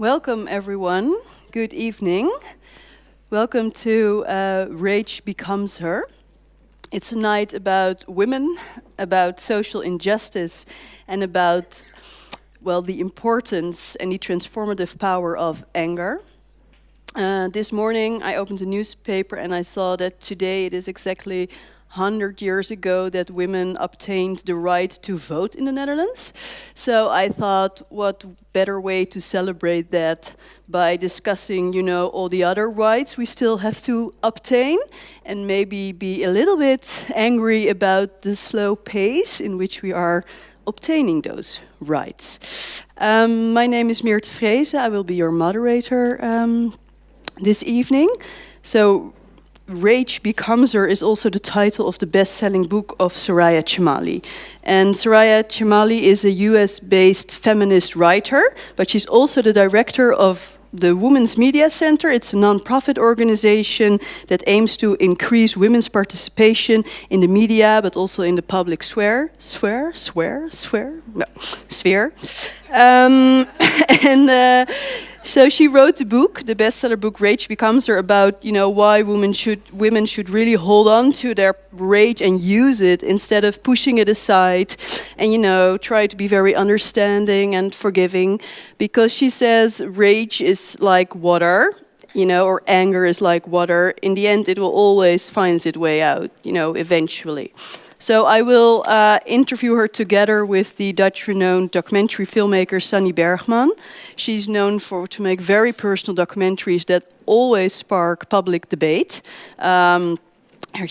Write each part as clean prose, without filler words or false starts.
Welcome, everyone. Good evening. Welcome to Rage Becomes Her. It's a night about women, about social injustice, and about, well, the importance and the transformative power of anger. This morning, I opened a newspaper and I saw that today it is exactly 100 years ago that women obtained the right to vote in the Netherlands. So I thought, what better way to celebrate that by discussing, all the other rights we still have to obtain, and maybe be a little bit angry about the slow pace in which we are obtaining those rights. My name is Meert Vreese. I will be your moderator this evening. So Rage Becomes Her is also the title of the best-selling book of Soraya Chemaly. And Soraya Chemaly is a US-based feminist writer, but she's also the director of the Women's Media Center. It's a non-profit organization that aims to increase women's participation in the media, but also in the public sphere. So she wrote the book, the bestseller book Rage Becomes Her, about why women should really hold on to their rage and use it instead of pushing it aside, and try to be very understanding and forgiving, because she says rage is like water, or anger is like water. In the end, it will always find its way out, eventually. So I will interview her together with the Dutch-renowned documentary filmmaker Sunny Bergman. She's known to make very personal documentaries that always spark public debate.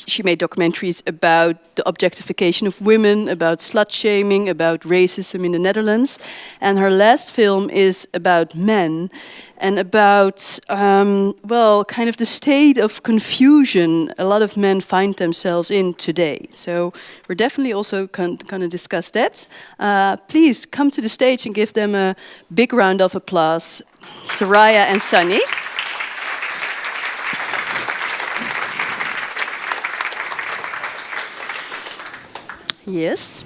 She made documentaries about the objectification of women, about slut-shaming, about racism in the Netherlands. And her last film is about men and about, kind of the state of confusion a lot of men find themselves in today. So we're definitely also going to discuss that. Please come to the stage and give them a big round of applause, Soraya and Sunny. Yes.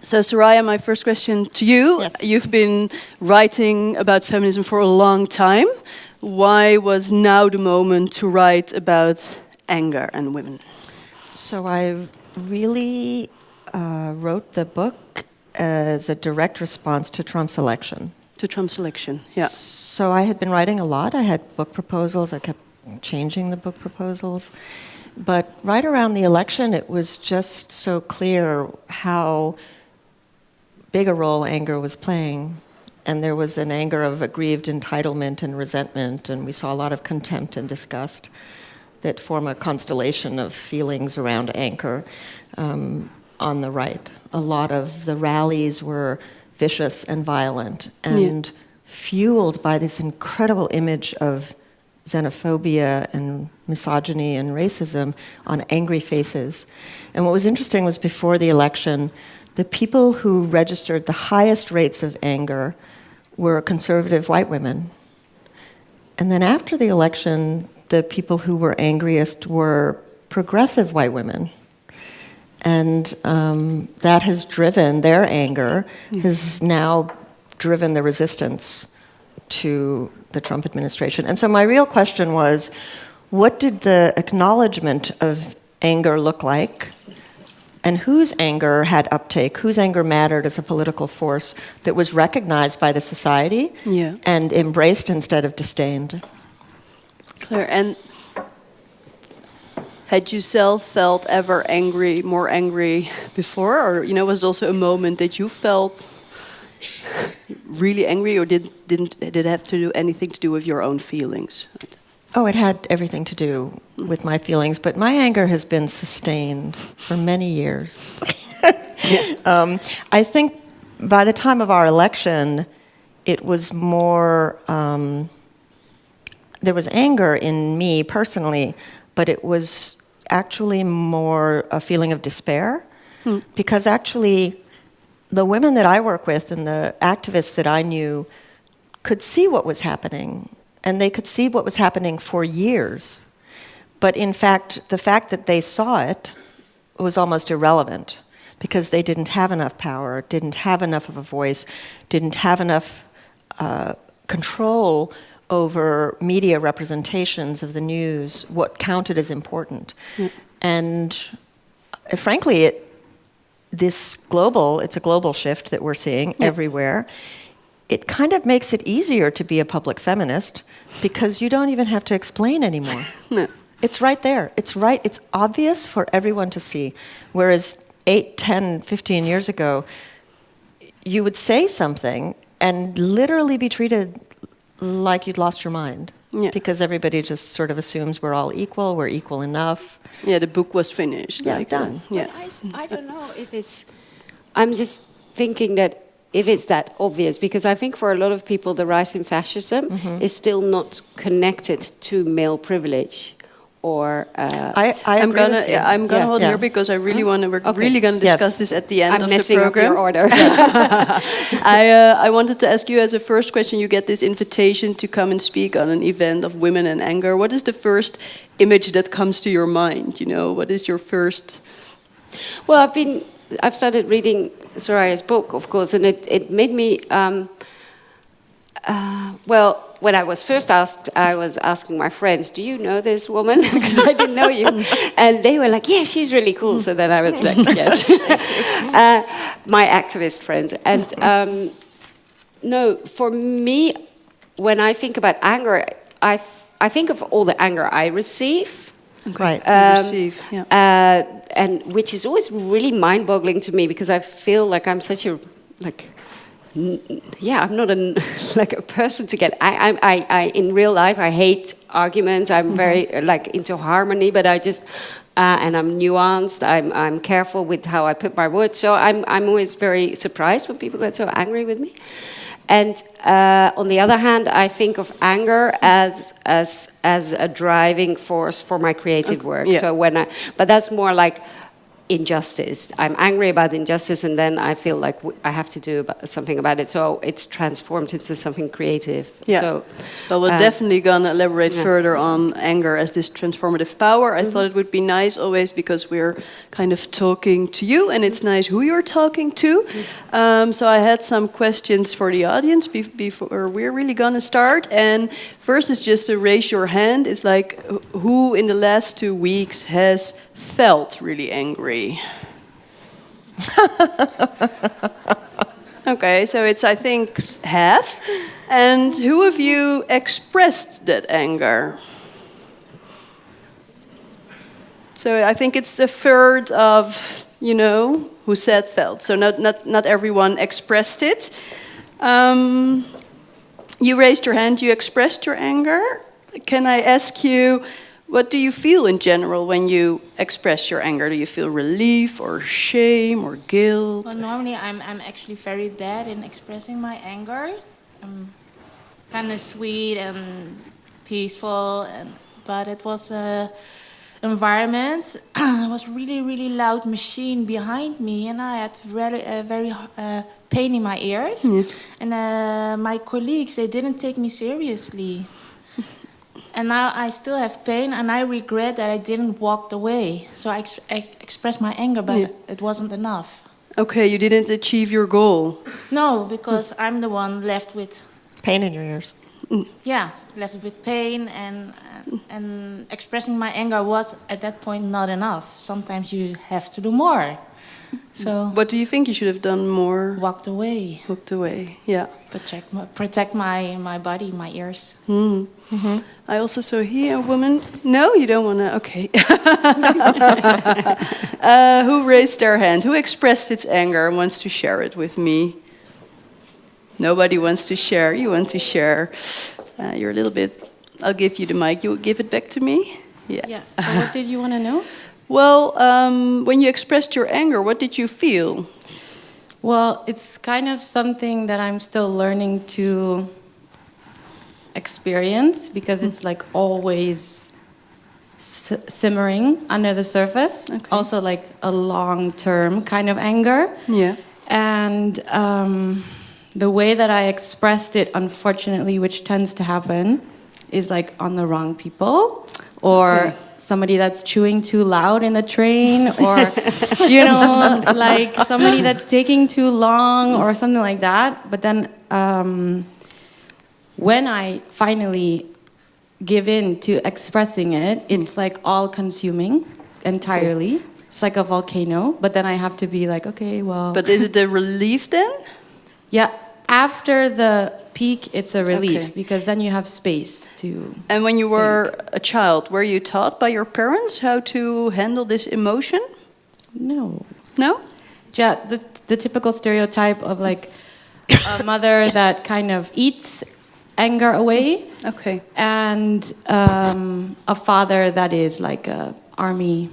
So Soraya, my first question to you. Yes. You've been writing about feminism for a long time. Why was now the moment to write about anger and women? So I really wrote the book as a direct response to Trump's election. To Trump's election, yeah. So I had been writing a lot. I had book proposals. I kept changing the book proposals. But right around the election, it was just so clear how big a role anger was playing. And there was an anger of aggrieved entitlement and resentment, and we saw a lot of contempt and disgust that form a constellation of feelings around anger on the right. A lot of the rallies were vicious and violent and fueled by this incredible image of xenophobia and misogyny and racism on angry faces. And what was interesting was before the election, the people who registered the highest rates of anger were conservative white women. And then after the election, the people who were angriest were progressive white women. And that has driven their anger, has now driven the resistance to the Trump administration. And so my real question was, what did the acknowledgement of anger look like? And whose anger had uptake, whose anger mattered as a political force that was recognized by the society and embraced instead of disdained? Clear. And had you self felt ever angry, more angry before? Or, was it also a moment that you felt really angry, or did it have to do anything to do with your own feelings? Oh, it had everything to do with my feelings, but my anger has been sustained for many years. I think by the time of our election, it was more, there was anger in me personally, but it was actually more a feeling of despair, because actually the women that I work with and the activists that I knew could see what was happening, and they could see what was happening for years. But in fact, the fact that they saw it was almost irrelevant. because they didn't have enough power, didn't have enough of a voice, didn't have enough control over media representations of the news, what counted as important. And frankly, it's a global shift that we're seeing everywhere. It kind of makes it easier to be a public feminist because you don't even have to explain anymore. No. It's right there. It's obvious for everyone to see. Whereas 8, 10, 15 years ago, you would say something and literally be treated like you'd lost your mind. Yeah. Because everybody just sort of assumes we're all equal, we're equal enough. Yeah, the book was finished. Yeah, done. Yeah. I don't know if it's... I'm just thinking that if it's that obvious, because I think for a lot of people the rise in fascism is still not connected to male privilege. Or I'm gonna hold here because I really want to. We're really gonna discuss this at the end of the program. I'm messing up your order. I wanted to ask you as a first question. You get this invitation to come and speak on an event of women and anger. What is the first image that comes to your mind? You know, what is your first? Well, I've started reading Soraya's book, of course, and it made me. Well, when I was first asked, I was asking my friends, "Do you know this woman?" Because I didn't know you, and they were like, "Yeah, she's really cool." So then I was like, "Yes," my activist friends. And no, for me, when I think about anger, I think of all the anger I receive. Right. Receive, yeah. And which is always really mind-boggling to me because I feel like I'm such a I'm not a person to get. I in real life I hate arguments. I'm very into harmony, but I just and I'm nuanced. I'm careful with how I put my words. So I'm always very surprised when people get so angry with me. And on the other hand, I think of anger as a driving force for my creative work. Yeah. So but that's more like injustice. I'm angry about injustice, and then I feel like I have to do something about it. So it's transformed into something creative. Yeah. So, but we're definitely gonna elaborate further on anger as this transformative power. I thought it would be nice always because we're kind of talking to you, and it's nice who you're talking to. So I had some questions for the audience before we're really gonna start. And first is just to raise your hand. It's like who in the last 2 weeks has felt really angry? Okay, so it's, I think, half. And who of you expressed that anger? So I think it's a third of, who said felt. So not everyone expressed it. You raised your hand, you expressed your anger. Can I ask you, what do you feel in general when you express your anger? Do you feel relief or shame or guilt? Well, normally I'm actually very bad in expressing my anger. I'm kind of sweet and peaceful, but it was an environment. It was really, really loud machine behind me, and I had very pain in my ears. Yeah. And my colleagues, they didn't take me seriously. And now I still have pain, and I regret that I didn't walk away. So I expressed my anger, but it wasn't enough. Okay, you didn't achieve your goal. No, because I'm the one left with... Pain in your ears. Yeah, left with pain, and expressing my anger was, at that point, not enough. Sometimes you have to do more. So what do you think you should have done more? Walked away. Walked away, yeah. Protect my body, my ears. I also saw here a woman. No, you don't want to. Okay. Who raised their hand? Who expressed its anger and wants to share it with me? Nobody wants to share. You want to share. You're a little bit. I'll give you the mic. You'll give it back to me. Yeah. Yeah. So what did you want to know? Well, when you expressed your anger, what did you feel? Well, it's kind of something that I'm still learning to experience because it's like always simmering under the surface. Okay. Also like a long-term kind of anger. Yeah. And the way that I expressed it, unfortunately, which tends to happen, is like on the wrong people or somebody that's chewing too loud in the train, or, you know, like somebody that's taking too long or something like that. But then when I finally give in to expressing it, it's like all consuming entirely. It's like a volcano, but then I have to be like, okay, well. But is it the relief then? Yeah, after the peak, it's a relief, because then you have space to. And when you were a child, were you taught by your parents how to handle this emotion? No. No? Yeah, the typical stereotype of like a mother that kind of eats anger away. Okay. And a father that is like a army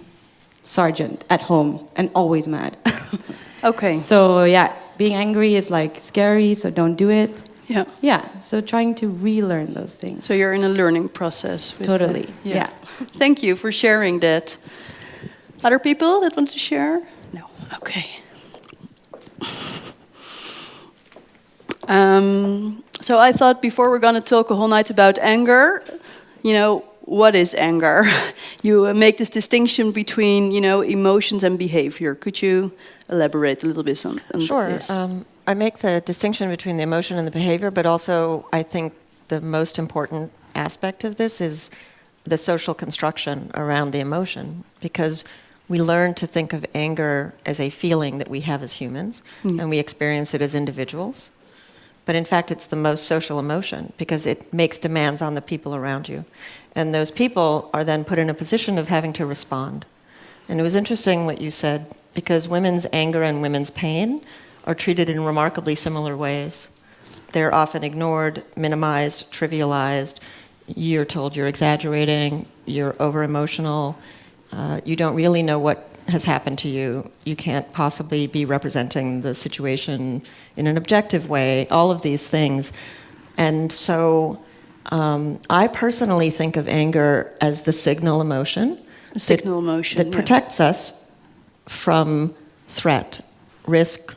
sergeant at home and always mad. Okay. So yeah, being angry is like scary, so don't do it. Yeah. Yeah, so trying to relearn those things. So you're in a learning process. With Totally, the- yeah. Thank you for sharing that. Other people that want to share? No. Okay. So I thought before we're going to talk a whole night about anger, you know, what is anger? You make this distinction between, you know, emotions and behavior. Could you elaborate a little bit on Sure. this? I make the distinction between the emotion and the behavior, but also I think the most important aspect of this is the social construction around the emotion, because we learn to think of anger as a feeling that we have as humans, and we experience it as individuals. But in fact, it's the most social emotion because it makes demands on the people around you. And those people are then put in a position of having to respond. And it was interesting what you said, because women's anger and women's pain are treated in remarkably similar ways. They're often ignored, minimized, trivialized. You're told you're exaggerating, you're over-emotional, you don't really know what has happened to you. You can't possibly be representing the situation in an objective way, all of these things. And so I personally think of anger as the signal emotion. A signal emotion. That protects us from threat, risk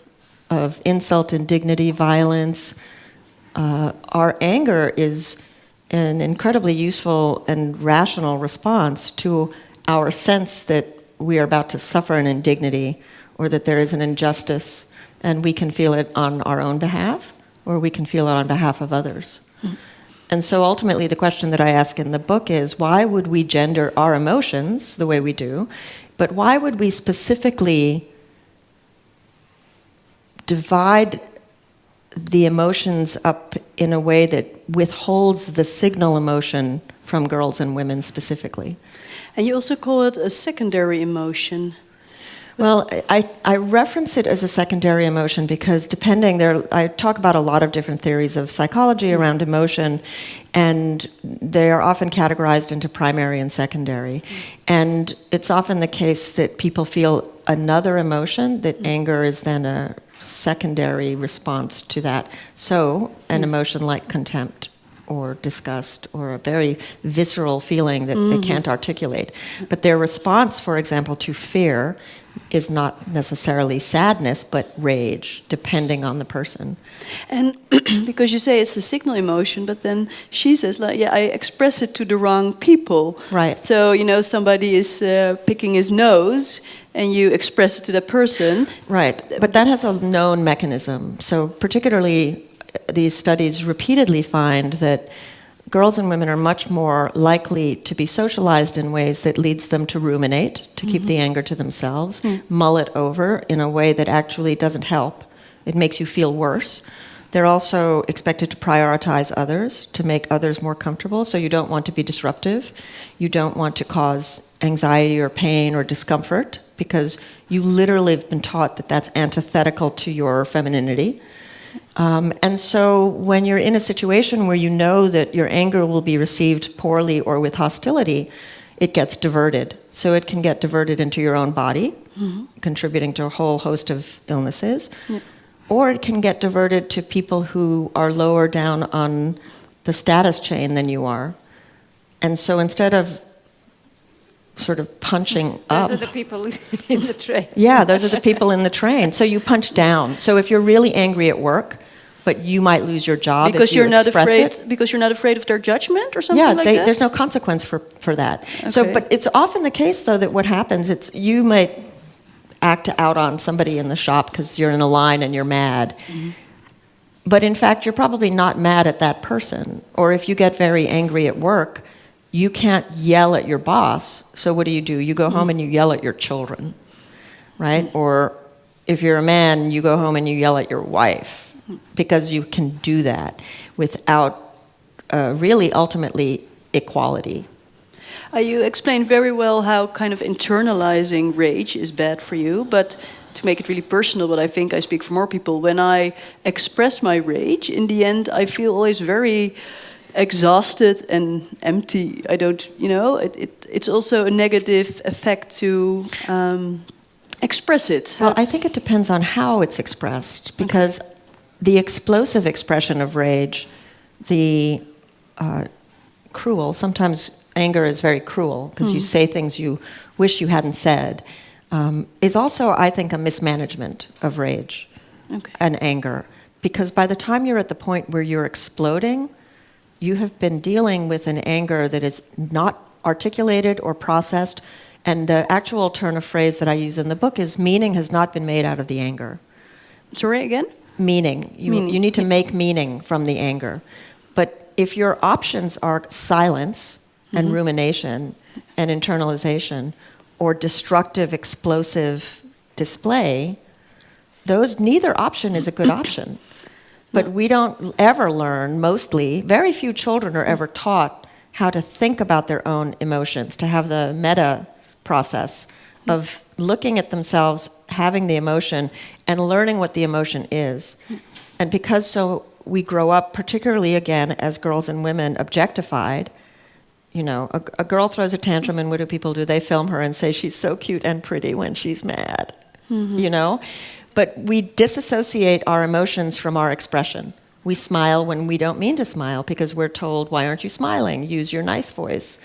of insult, indignity, violence. Our anger is an incredibly useful and rational response to our sense that we are about to suffer an indignity or that there is an injustice, and we can feel it on our own behalf or we can feel it on behalf of others. And so ultimately the question that I ask in the book is, why would we gender our emotions the way we do, but why would we specifically divide the emotions up in a way that withholds the signal emotion from girls and women specifically? And you also call it a secondary emotion. Well, I reference it as a secondary emotion because I talk about a lot of different theories of psychology around emotion, and they are often categorized into primary and secondary. And it's often the case that people feel another emotion, that anger is then a secondary response to that. So an emotion like contempt or disgust or a very visceral feeling that they can't articulate. But their response, for example, to fear is not necessarily sadness, but rage, depending on the person. And because you say it's a signal emotion, but then she says, like, yeah, I express it to the wrong people. Right. So, you know, somebody is picking his nose, and you express it to that person. Right, but that has a known mechanism. So particularly these studies repeatedly find that girls and women are much more likely to be socialized in ways that leads them to ruminate, to keep the anger to themselves, mull it over in a way that actually doesn't help. It makes you feel worse. They're also expected to prioritize others, to make others more comfortable, so you don't want to be disruptive. You don't want to cause anxiety or pain or discomfort, because you literally have been taught that that's antithetical to your femininity. And so when you're in a situation where you know that your anger will be received poorly or with hostility, it gets diverted. So it can get diverted into your own body, contributing to a whole host of illnesses. Yeah. Or it can get diverted to people who are lower down on the status chain than you are. And so instead of sort of punching up. Those are the people in the train. Yeah, those are the people in the train. So you punch down. So if you're really angry at work, but you might lose your job because if you you're not express afraid. it. Because you're not afraid of their judgment or something Yeah, like that. there's no consequence for that. So, Okay. but it's often the case though that what happens, it's you might act out on somebody in the shop because you're in a line and you're mad. Mm-hmm. But in fact, you're probably not mad at that person. Or if you get very angry at work, you can't yell at your boss. So what do? You go home and you yell at your children, right? Or if you're a man, you go home and you yell at your wife, because you can do that without really ultimately equality. You explained very well how kind of internalizing rage is bad for you, but to make it really personal, but I think I speak for more people, when I express my rage, in the end I feel always very exhausted and empty. I don't, it's also a negative effect to express it. Well, I think it depends on how it's expressed, because the explosive expression of rage, the cruel, sometimes anger is very cruel because you say things you wish you hadn't said, is also, I think, a mismanagement of rage and anger. Because by the time you're at the point where you're exploding, you have been dealing with an anger that is not articulated or processed. And the actual turn of phrase that I use in the book is meaning has not been made out of the anger. Sorry, again? Meaning. You need to make meaning from the anger. But if your options are silence and rumination and internalization or destructive, explosive display, neither option is a good option. But we don't ever learn, mostly, very few children are ever taught how to think about their own emotions, to have the meta process of looking at themselves, having the emotion, and learning what the emotion is. And because we grow up, particularly again as girls and women, objectified. A girl throws a tantrum, and what do people do? They film her and say she's so cute and pretty when she's mad. But we disassociate our emotions from our expression. We smile when we don't mean to smile because we're told, why aren't you smiling? Use your nice voice.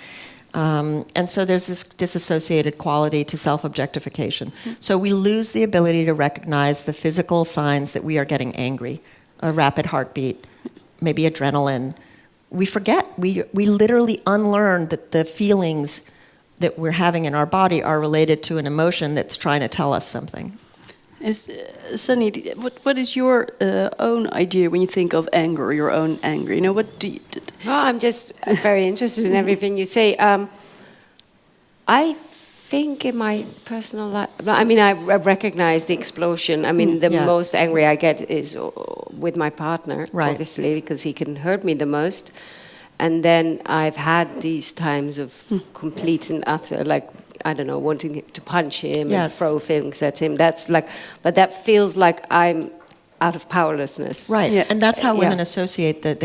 And so there's this disassociated quality to self-objectification. So we lose the ability to recognize the physical signs that we are getting angry. A rapid heartbeat, maybe adrenaline. We forget. We literally unlearn that the feelings that we're having in our body are related to an emotion that's trying to tell us something. Sunny, what is your own idea when you think of anger, your own anger? What do you... I'm just very interested in everything you say. I think in my personal life, I recognize the explosion. The most angry I get is with my partner, obviously, because he can hurt me the most. And then I've had these times of complete and utter, wanting to punch him and throw things at him. But that feels like I'm out of powerlessness. Right, and that's how women associate that.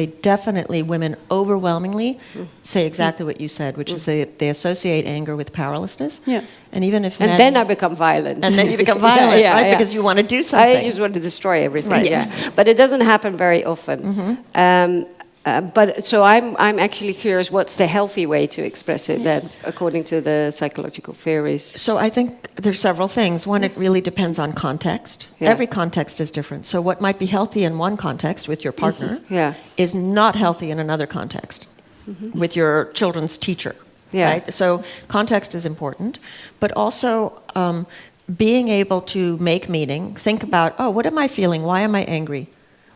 Women overwhelmingly say exactly what you said, which is they associate anger with powerlessness. Yeah. And even if and then I become violent. And then you become violent, right? Because you want to do something. I just want to destroy everything, But it doesn't happen very often. So I'm actually curious, what's the healthy way to express it then, according to the psychological theories? So I think there's several things. One, it really depends on context. Yeah. Every context is different. So what might be healthy in one context with your partner is not healthy in another context with your children's teacher. Yeah. Right? So context is important, but also being able to make meaning, think about, what am I feeling? Why am I angry?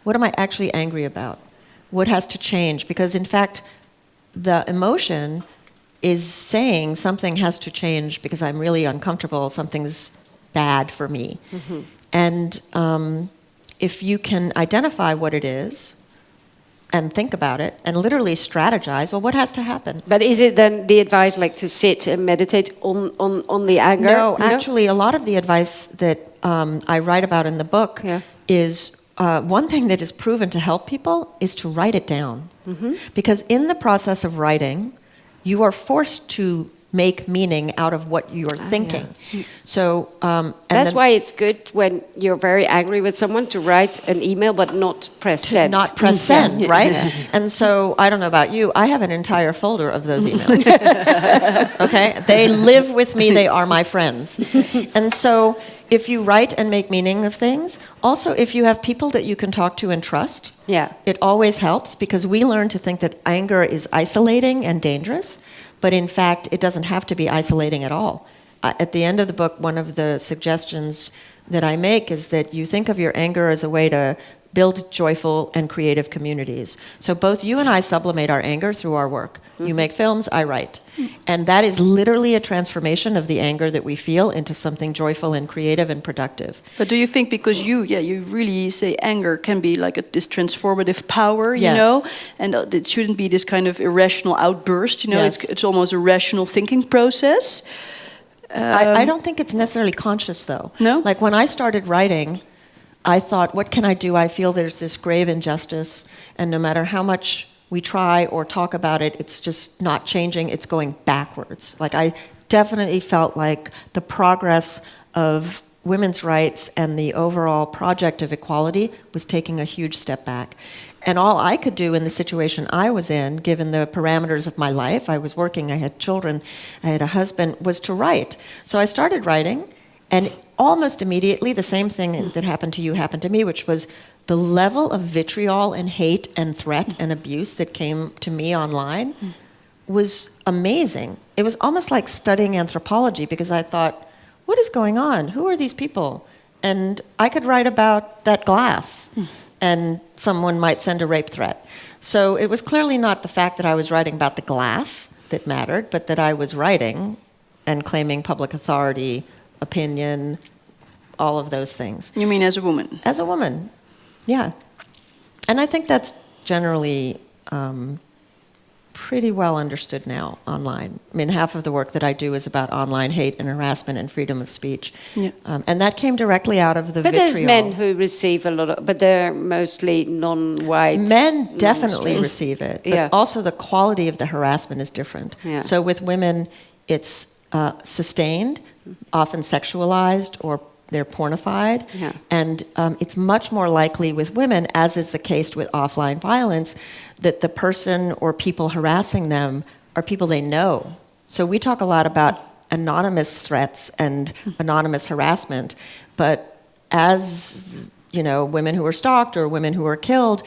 What am I actually angry about? What has to change? Because in fact, the emotion is saying something has to change because I'm really uncomfortable, something's bad for me. And if you can identify what it is and think about it and literally strategize, what has to happen? But is it then the advice to sit and meditate on the anger? No, actually a lot of the advice that I write about in the book is one thing that is proven to help people is to write it down. Because in the process of writing, you are forced to make meaning out of what you're thinking. So and That's then why it's good when you're very angry with someone to write an email but not press send. not press send, right? And so I don't know about you, I have an entire folder of those emails. Okay? They live with me, they are my friends. And so if you write and make meaning of things, also if you have people that you can talk to and trust, it always helps, because we learn to think that anger is isolating and dangerous, but in fact it doesn't have to be isolating at all. At the end of the book, one of the suggestions that I make is that you think of your anger as a way to build joyful and creative communities. So both you and I sublimate our anger through our work. You make films, I write. And that is literally a transformation of the anger that we feel into something joyful and creative and productive. But do you think, because you really say anger can be like this transformative power, you know, and it shouldn't be this kind of irrational outburst, you know, it's almost a rational thinking process. I don't think it's necessarily conscious, though. No? Like when I started writing, I thought, what can I do? I feel there's this grave injustice, and no matter how much we try or talk about it, it's just not changing, it's going backwards. Like I definitely felt like the progress of women's rights and the overall project of equality was taking a huge step back. And all I could do in the situation I was in, given the parameters of my life, I was working, I had children, I had a husband, was to write. So I started writing, and almost immediately the same thing that happened to you happened to me, which was the level of vitriol and hate and threat and abuse that came to me online was amazing. It was almost like studying anthropology, because I thought, what is going on? Who are these people? And I could write about that glass, and someone might send a rape threat. So it was clearly not the fact that I was writing about the glass that mattered, but that I was writing and claiming public authority, opinion, all of those things. You mean as a woman? As a woman, yeah. And I think that's generally pretty well understood now online. I mean, half of the work that I do is about online hate and harassment and freedom of speech. Yeah. And that came directly out of the vitriol. But there's men who receive a lot of, but they're mostly non-white. Men definitely receive it, but also the quality of the harassment is different. Yeah. So with women, it's sustained, often sexualized, or they're pornified. Yeah. And it's much more likely with women, as is the case with offline violence, that the person or people harassing them are people they know. So we talk a lot about anonymous threats and anonymous harassment, but as, you know, women who are stalked or women who are killed,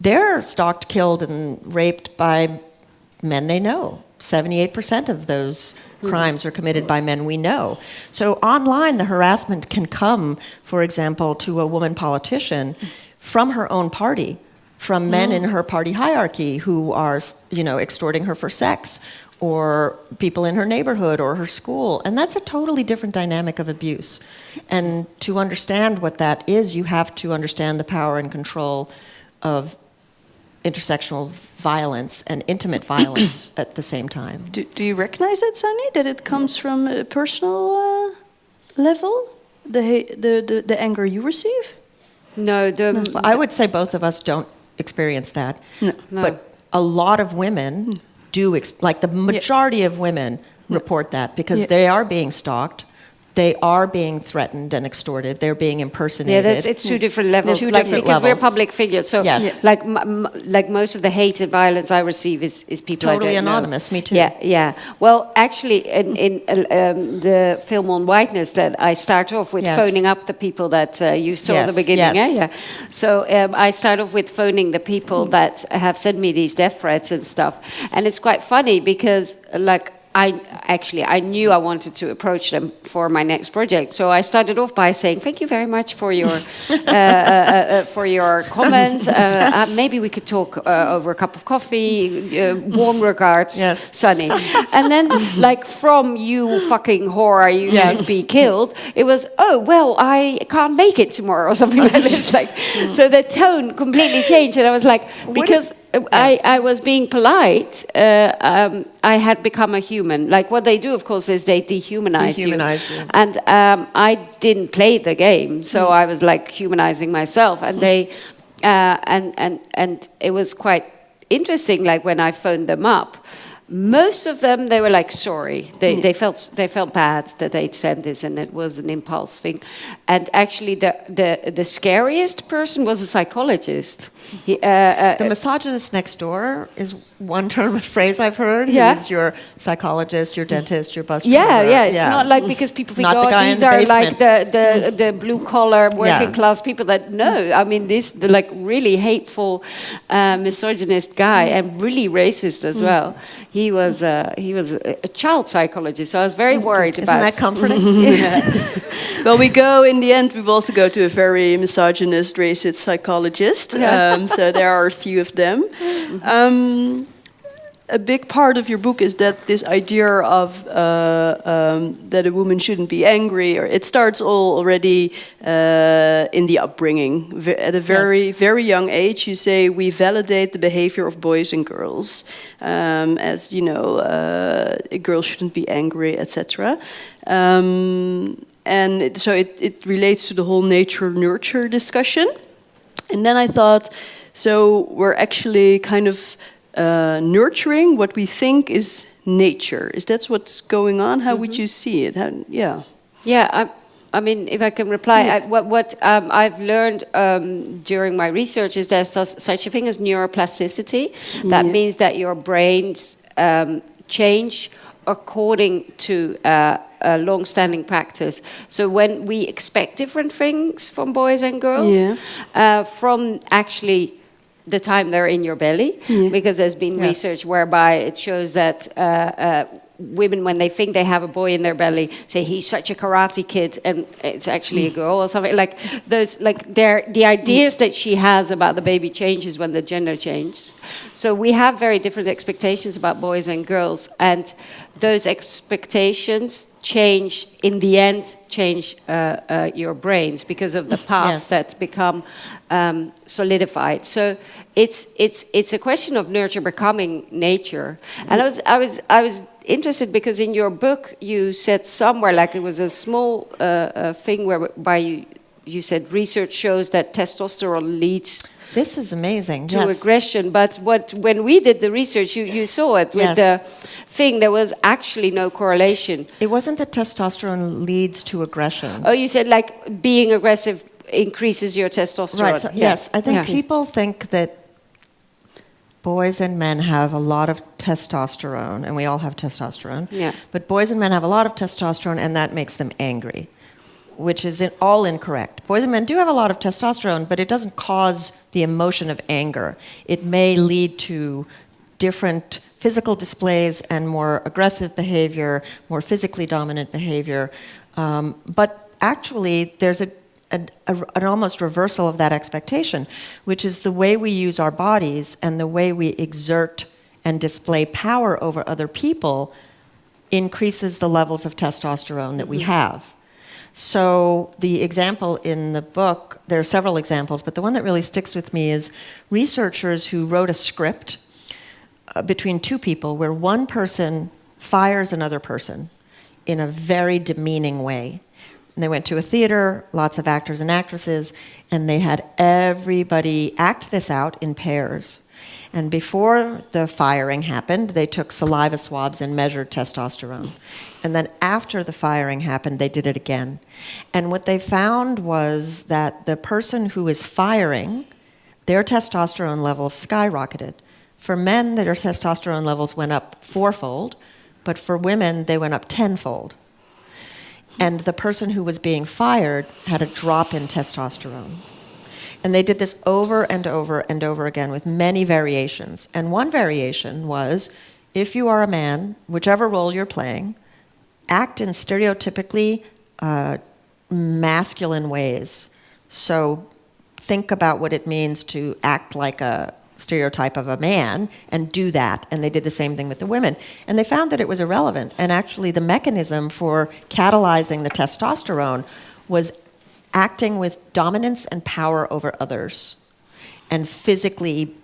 they're stalked, killed, and raped by men they know. 78% of those crimes are committed by men we know. So online, the harassment can come, for example, to a woman politician from her own party, from men in her party hierarchy who are, you know, extorting her for sex, or people in her neighborhood or her school. And that's a totally different dynamic of abuse. And to understand what that is, you have to understand the power and control of intersectional violence and intimate violence at the same time. Do you recognize that, Sunny, that it comes from a personal level, the anger you receive? No, I would say both of us don't experience that. No. But a lot of women do, like the majority of women report that, because they are being stalked. They are being threatened and extorted. They're being impersonated. Yeah, it's two different levels. Because we're public figures, so like most of the hate and violence I receive is people totally I don't anonymous. know. Me too. Yeah. Well, actually, in the film on whiteness, that I start off with phoning up the people that you saw at the beginning. Yeah. So I start off with phoning the people that have sent me these death threats and stuff, and it's quite funny because like. I knew I wanted to approach them for my next project, so I started off by saying thank you very much for your comment. Maybe we could talk over a cup of coffee. Warm regards, Sunny. And then, like, from you fucking whore, you should be killed. It was, oh well, I can't make it tomorrow or something like this. Like, so the tone completely changed, and I was like, because I was being polite. I had become a human. Like what they do, of course, is they dehumanize you. And I didn't play the game, so I was like humanizing myself. And they, and it was quite interesting. Like when I phoned them up, most of them, they were like sorry. They felt bad that they'd sent this, and it was an impulse thing. And actually, the scariest person was a psychologist. The misogynist next door is one term, phrase I've heard. Yeah. Who is your psychologist, your dentist, your bus Yeah, driver. yeah. It's not like because people think, Not the guy in these the are basement. like the blue collar working Yeah. class people. That no, I mean the like really hateful misogynist guy and really racist as well. He was a child psychologist, so I was very worried Isn't about. that comforting? Well, we go in the end. We've also go to a very misogynist, racist psychologist. So there are a few of them. A big part of your book is that this idea of that a woman shouldn't be angry, or it starts already in the upbringing. At a very young age, you say we validate the behavior of boys and girls, as you know, a girl shouldn't be angry, etc. So it relates to the whole nature-nurture discussion. And then I thought, so we're actually kind of nurturing what we think is nature. Is that what's going on? How would you see it? Yeah, I mean, if I can reply, what I've learned during my research is there's such a thing as neuroplasticity. That means that your brains change according to a long-standing practice. So when we expect different things from boys and girls, from actually the time they're in your belly, because there's been research whereby it shows that women, when they think they have a boy in their belly, say he's such a karate kid, and it's actually a girl or something. Like those, like the ideas that she has about the baby changes when the gender changes. So we have very different expectations about boys and girls, and those expectations change in the end. Change your brains because of the paths that become solidified. So it's a question of nurture becoming nature. And I was interested because in your book you said somewhere, like it was a small thing whereby you said research shows that testosterone leads. This is amazing. To aggression, but when we did the research, you saw it with the thing. There was actually no correlation. It wasn't that testosterone leads to aggression. Oh, you said like being aggressive increases your testosterone. Right. So, yes, I think people think that boys and men have a lot of testosterone, and we all have testosterone. Yeah. But boys and men have a lot of testosterone, and that makes them angry, which is all incorrect. Boys and men do have a lot of testosterone, but it doesn't cause the emotion of anger. It may lead to different physical displays and more aggressive behavior, more physically dominant behavior. But actually, there's an almost reversal of that expectation, which is the way we use our bodies and the way we exert and display power over other people increases the levels of testosterone that we have. So the example in the book, there are several examples, but the one that really sticks with me is researchers who wrote a script between two people where one person fires another person in a very demeaning way. And they went to a theater, lots of actors and actresses, and they had everybody act this out in pairs. And before the firing happened, they took saliva swabs and measured testosterone. And then after the firing happened, they did it again. And what they found was that the person who is firing, their testosterone levels skyrocketed. For men, their testosterone levels went up 4-fold, but for women, they went up 10-fold. And the person who was being fired had a drop in testosterone. And they did this over and over and over again with many variations. And one variation was, if you are a man, whichever role you're playing, act in stereotypically masculine ways. So think about what it means to act like a stereotype of a man and do that. And they did the same thing with the women. And they found that it was irrelevant. And actually the mechanism for catalyzing the testosterone was acting with dominance and power over others and physically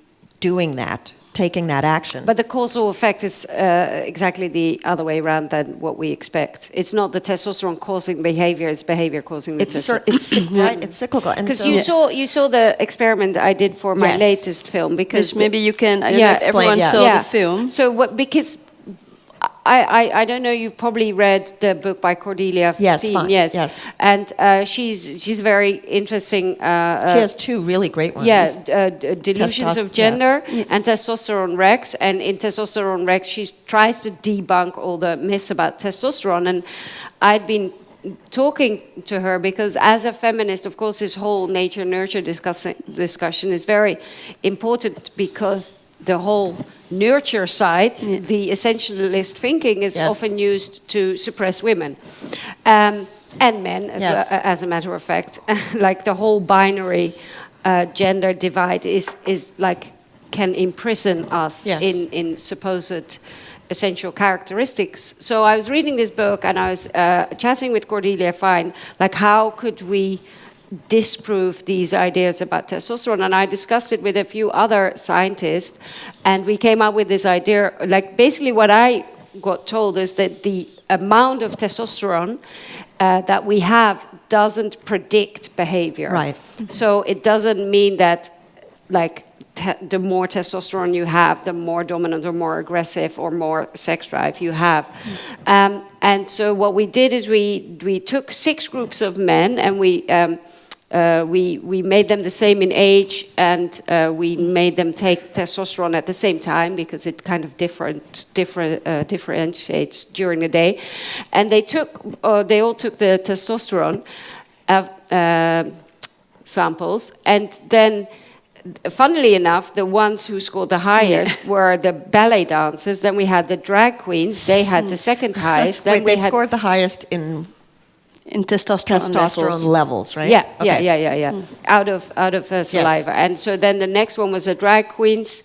doing that, taking that action. But the causal effect is exactly the other way around than what we expect. It's not the testosterone causing behavior, it's behavior causing the testosterone. Right, it's cyclical. Because so, you saw the experiment I did for my latest film. Because maybe you can, I don't know if everyone saw the film. So because I don't know. You've probably read the book by Cordelia. Yes, Fien, fine. Yes. And she's very interesting. She has two really great ones. Yeah, Delusions of Gender and Testosterone Rex. And in Testosterone Rex, she tries to debunk all the myths about testosterone. And I'd been talking to her because as a feminist, of course, this whole nature-nurture discussion is very important because the whole nurture side, the essentialist thinking, is often used to suppress women. And men, as a matter of fact. Like the whole binary gender divide is like can imprison us in supposed essential characteristics. So I was reading this book and I was chatting with Cordelia Fien, like how could we disprove these ideas about testosterone? And I discussed it with a few other scientists, and we came up with this idea, like basically what I got told is that the amount of testosterone that we have doesn't predict behavior. Right. So it doesn't mean that like the more testosterone you have, the more dominant or more aggressive or more sex drive you have. And so what we did is we took 6 groups of men and we made them the same in age, and we made them take testosterone at the same time because it kind of differentiates during the day. And they all took the testosterone samples, and then, funnily enough, the ones who scored the highest were the ballet dancers. Then we had the drag queens; they had the second highest. Then Wait, they scored the highest in testosterone levels, right? Yeah, okay. Out of saliva. And so then the next one was the drag queens.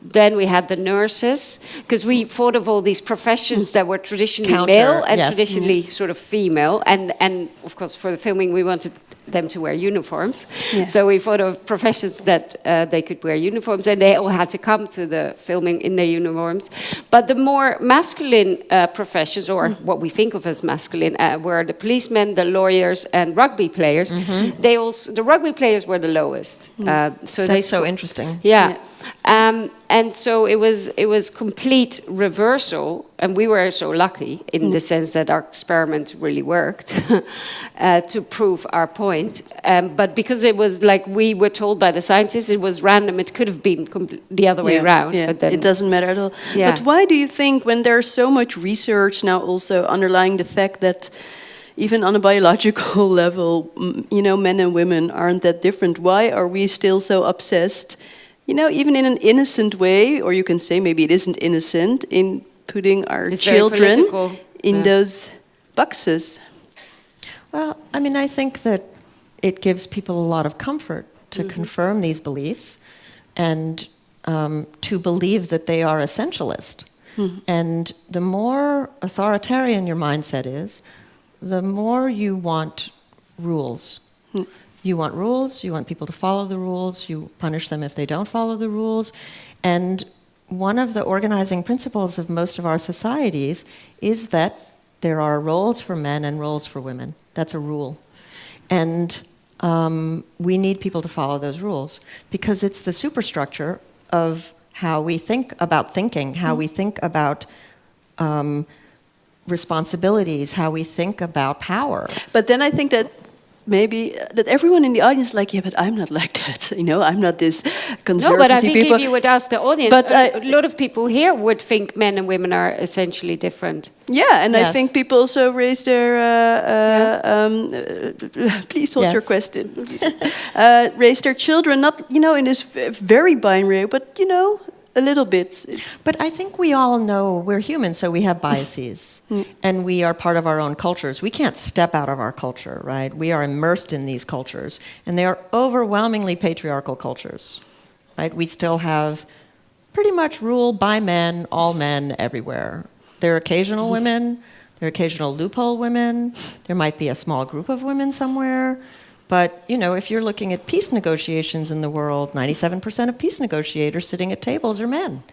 Then we had the nurses, because we thought of all these professions that were traditionally male and traditionally sort of female. And of course, for the filming, we wanted them to wear uniforms. Yeah. So we thought of professions that they could wear uniforms, and they all had to come to the filming in their uniforms. But the more masculine professions, or what we think of as masculine, were the policemen, the lawyers, and rugby players. Mm-hmm. The rugby players were the lowest. So that's so interesting. Yeah. And so it was complete reversal, and we were so lucky in the sense that our experiment really worked to prove our point. But because it was like we were told by the scientists, it was random. It could have been the other way around. Yeah. But then, it doesn't matter at all. Yeah. But why do you think, when there's so much research now also underlying the fact that even on a biological level, men and women aren't that different, why are we still so obsessed, even in an innocent way, or you can say maybe it isn't innocent, in putting our children in those boxes? Well, I mean, I think that it gives people a lot of comfort to confirm these beliefs and to believe that they are essentialist. And the more authoritarian your mindset is, the more you want rules. You want rules, you want people to follow the rules, you punish them if they don't follow the rules. And one of the organizing principles of most of our societies is that there are roles for men and roles for women. That's a rule. And we need people to follow those rules because it's the superstructure of how we think about thinking, how we think about responsibilities, how we think about power. But then I think that maybe that everyone in the audience is like, yeah, but I'm not like that. I'm not this conservative. No, but I think people. if you would ask the audience, but a lot of people here would think men and women are essentially different. Yeah, and I think people also raise their. Please hold your question. Raise their children, not in this very binary, but a little bit. But I think we all know we're human, so we have biases. And we are part of our own cultures. We can't step out of our culture, right? We are immersed in these cultures. And they are overwhelmingly patriarchal cultures, right? We still have pretty much rule by men, all men, everywhere. There are occasional women. There are occasional loophole women. There might be a small group of women somewhere. But, if you're looking at peace negotiations in the world, 97% of peace negotiators sitting at tables are men.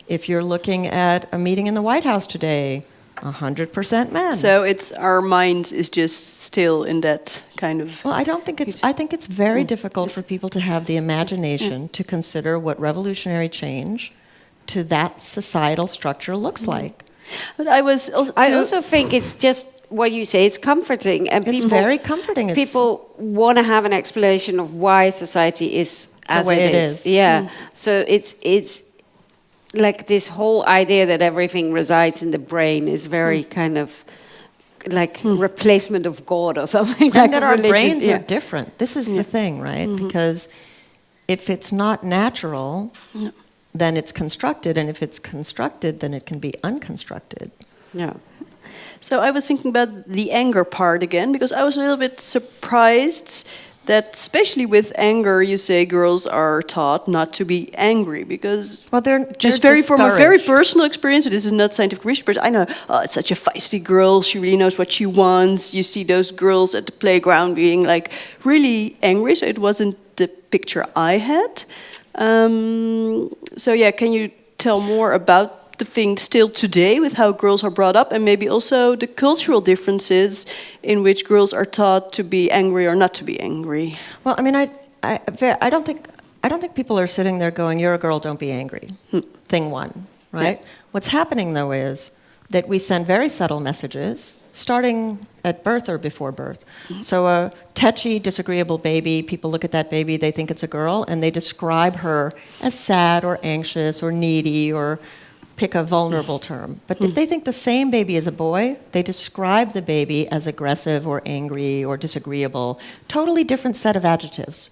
If you're looking at a meeting in the White House today, 100% men. So it's our mind is just still in that kind of. Well, I think it's very difficult for people to have the imagination to consider what revolutionary change to that societal structure looks like. But I was. I also think it's just what you say. It's comforting, and It's very comforting. People want to have an explanation of why society is as way it it is. is. Yeah. So it's like this whole idea that everything resides in the brain is very kind of like replacement of God or something. And like that a our religion. brains Yeah. are different. This is the thing, right? Because if it's not natural, then it's constructed, and if it's constructed, then it can be unconstructed. Yeah. So I was thinking about the anger part again, because I was a little bit surprised that, especially with anger, you say girls are taught not to be angry, because they're from a very discouraged. personal experience. This is not scientific research, but I know it's such a feisty girl. She really knows what she wants. You see those girls at the playground being like really angry. So it wasn't the picture I had. So yeah, can you tell more about the thing still today with how girls are brought up, and maybe also the cultural differences in which girls are taught to be angry or not to be angry? Well, I mean, I don't think people are sitting there going, "You're a girl, don't be angry." Thing one, right? Yeah. What's happening though is that we send very subtle messages, starting at birth or before birth. So a tetchy, disagreeable baby, people look at that baby, they think it's a girl, and they describe her as sad or anxious or needy, or pick a vulnerable term. But if they think the same baby is a boy, they describe the baby as aggressive or angry or disagreeable. Totally different set of adjectives.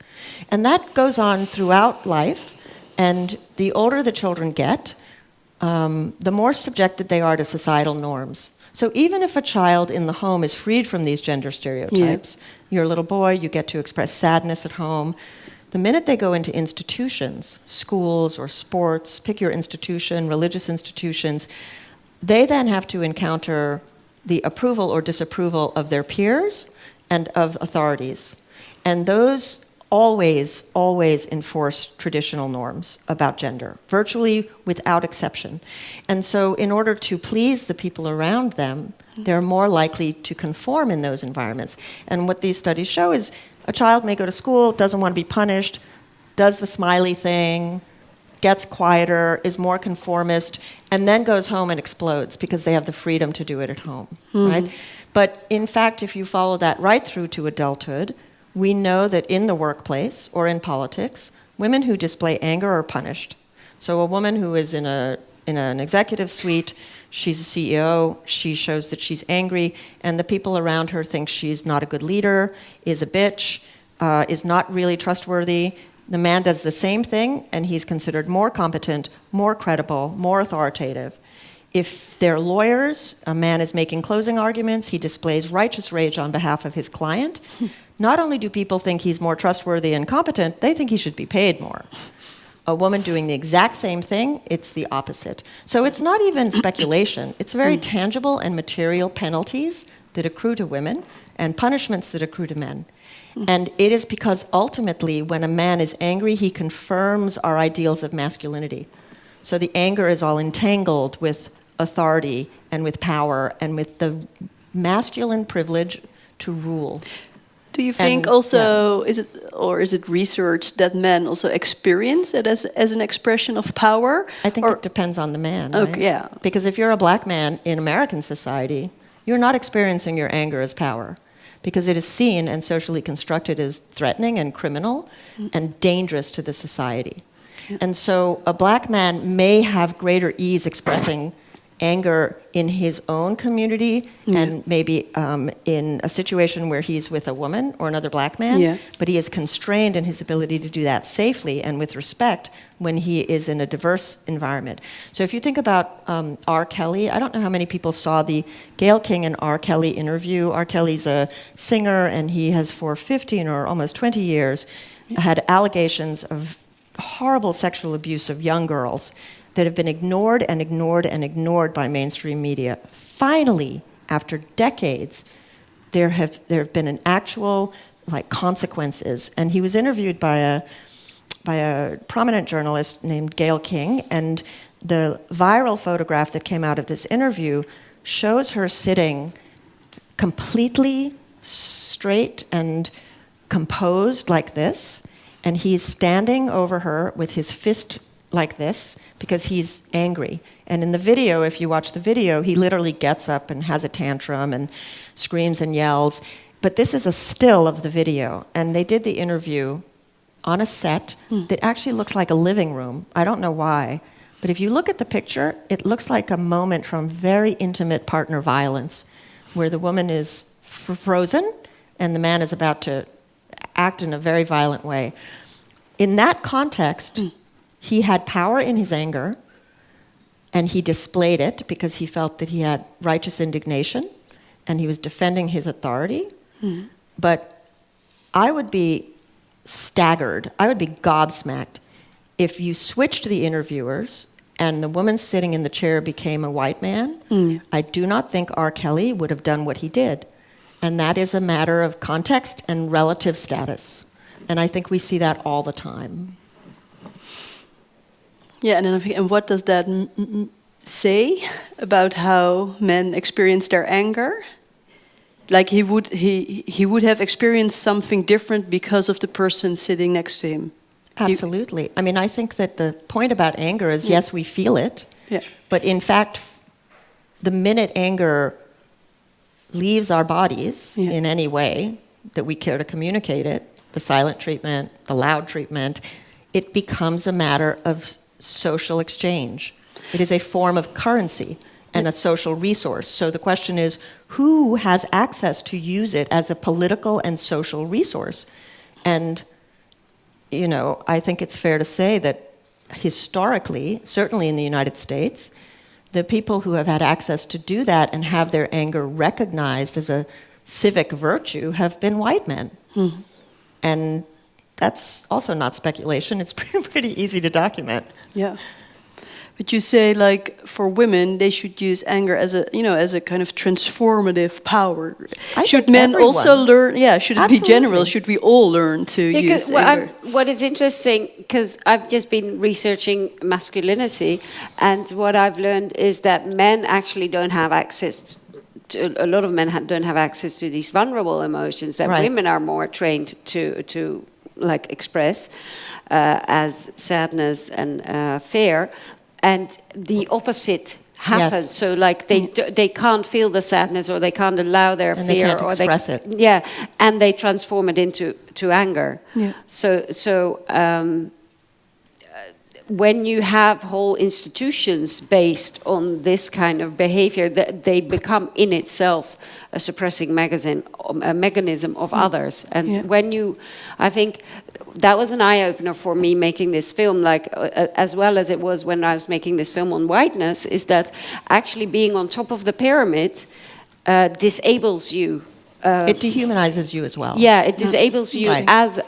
And that goes on throughout life. And the older the children get, the more subjected they are to societal norms. So even if a child in the home is freed from these gender stereotypes, you're a little boy, you get to express sadness at home. The minute they go into institutions, schools or sports, pick your institution, religious institutions, they then have to encounter the approval or disapproval of their peers and of authorities. And those always enforce traditional norms about gender, virtually without exception. And so in order to please the people around them, they're more likely to conform in those environments. And what these studies show is a child may go to school, doesn't want to be punished, does the smiley thing, gets quieter, is more conformist, and then goes home and explodes because they have the freedom to do it at home, right? But in fact, if you follow that right through to adulthood, we know that in the workplace or in politics, women who display anger are punished. So a woman who is in an executive suite, she's a CEO, she shows that she's angry, and the people around her think she's not a good leader, is a bitch, is not really trustworthy. The man does the same thing, and he's considered more competent, more credible, more authoritative. If they're lawyers, a man is making closing arguments, he displays righteous rage on behalf of his client. Not only do people think he's more trustworthy and competent, they think he should be paid more. A woman doing the exact same thing, it's the opposite. So it's not even speculation. It's very tangible and material penalties that accrue to women and punishments that accrue to men. And it is because ultimately when a man is angry, he confirms our ideals of masculinity. So the anger is all entangled with authority and with power and with the masculine privilege to rule. Do you think is it research that men also experience it as an expression of power? I think it depends on the man. Okay, right? yeah. Because if you're a black man in American society, you're not experiencing your anger as power, because it is seen and socially constructed as threatening and criminal and dangerous to the society. Yeah. And so a black man may have greater ease expressing anger in his own community and maybe in a situation where he's with a woman or another black man, but he is constrained in his ability to do that safely and with respect when he is in a diverse environment. So if you think about R. Kelly, I don't know how many people saw the Gayle King and R. Kelly interview. R. Kelly's a singer, and he has for 15 or almost 20 years had allegations of horrible sexual abuse of young girls that have been ignored and ignored and ignored by mainstream media. Finally, after decades, there have been an actual consequences. And he was interviewed by a prominent journalist named Gayle King, and the viral photograph that came out of this interview shows her sitting completely straight and composed like this, and he's standing over her with his fist like this because he's angry. And in the video, if you watch the video, he literally gets up and has a tantrum and screams and yells. But this is a still of the video. And they did the interview on a set that actually looks like a living room. I don't know why. But if you look at the picture, it looks like a moment from very intimate partner violence where the woman is frozen and the man is about to act in a very violent way. In that context, he had power in his anger, and he displayed it because he felt that he had righteous indignation, and he was defending his authority. But I would be staggered, I would be gobsmacked if you switched the interviewers and the woman sitting in the chair became a white man. I do not think R. Kelly would have done what he did. And that is a matter of context and relative status. And I think we see that all the time. Yeah, and then and what does that say about how men experience their anger? Like he would have experienced something different because of the person sitting next to him. Absolutely. I mean, I think that the point about anger is, yes, we feel it. Yeah. But in fact, the minute anger leaves our bodies in any way that we care to communicate it, the silent treatment, the loud treatment, it becomes a matter of social exchange. It is a form of currency and a social resource. So the question is, who has access to use it as a political and social resource? And, you know, I think it's fair to say that historically, certainly in the United States, the people who have had access to do that and have their anger recognized as a civic virtue have been white men. And that's also not speculation. It's pretty easy to document. Yeah. But you say, like, for women, they should use anger as a, you know, as a kind of transformative power. Should men everyone. also learn? Yeah, should it be general? Should we all learn to use anger? What is interesting, because I've just been researching masculinity, and what I've learned is that men actually don't have access to, a lot of men don't have access to these vulnerable emotions that women are more trained to like express as sadness and fear. And the opposite happens. Yes. So, like, they can't feel the sadness, or they can't allow their and fear, they can't or express it. Yeah, and they transform it into anger. Yeah. So when you have whole institutions based on this kind of behavior, they become in itself a suppressing mechanism of others. And when you, I think that was an eye-opener for me making this film, like as well as it was when I was making this film on whiteness, is that actually being on top of the pyramid disables you. It dehumanizes you as well. Yeah, it disables you as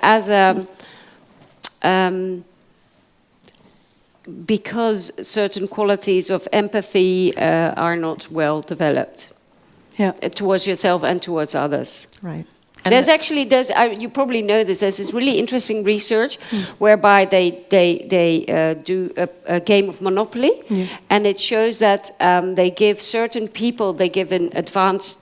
because certain qualities of empathy are not well developed. Yeah. Towards yourself and towards others. Right. And you probably know this, there's this really interesting research whereby they do a game of Monopoly, and it shows that they give certain people, they give an advanced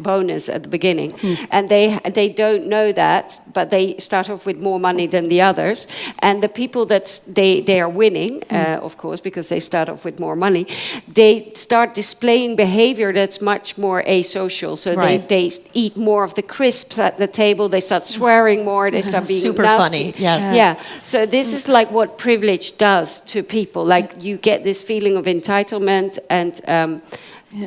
bonus at the beginning, and they don't know that, but they start off with more money than the others, and the people that they are winning, of course, because they start off with more money, they start displaying behavior that's much more asocial. So they eat more of the crisps at the table, they start swearing more, they start being super nasty. funny. Yes. Yeah. So this is like what privilege does to people. Like, you get this feeling of entitlement, and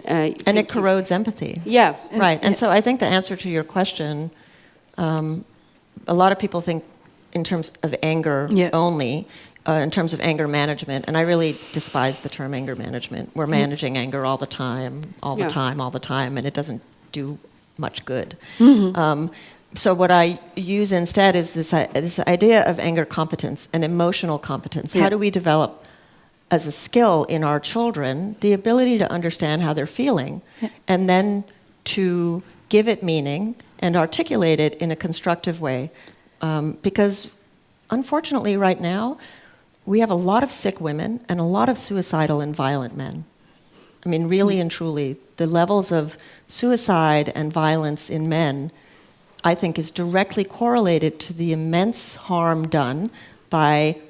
and it corrodes empathy. Yeah. Right. And so I think the answer to your question, a lot of people think in terms of anger only, in terms of anger management, and I really despise the term anger management. We're managing anger all the time, and it doesn't do much good. So what I use instead is this idea of anger competence and emotional competence. How do we develop, as a skill in our children, the ability to understand how they're feeling, and then to give it meaning and articulate it in a constructive way. Because unfortunately right now, we have a lot of sick women and a lot of suicidal and violent men. I mean, really and truly, the levels of suicide and violence in men, I think, is directly correlated to the immense harm done by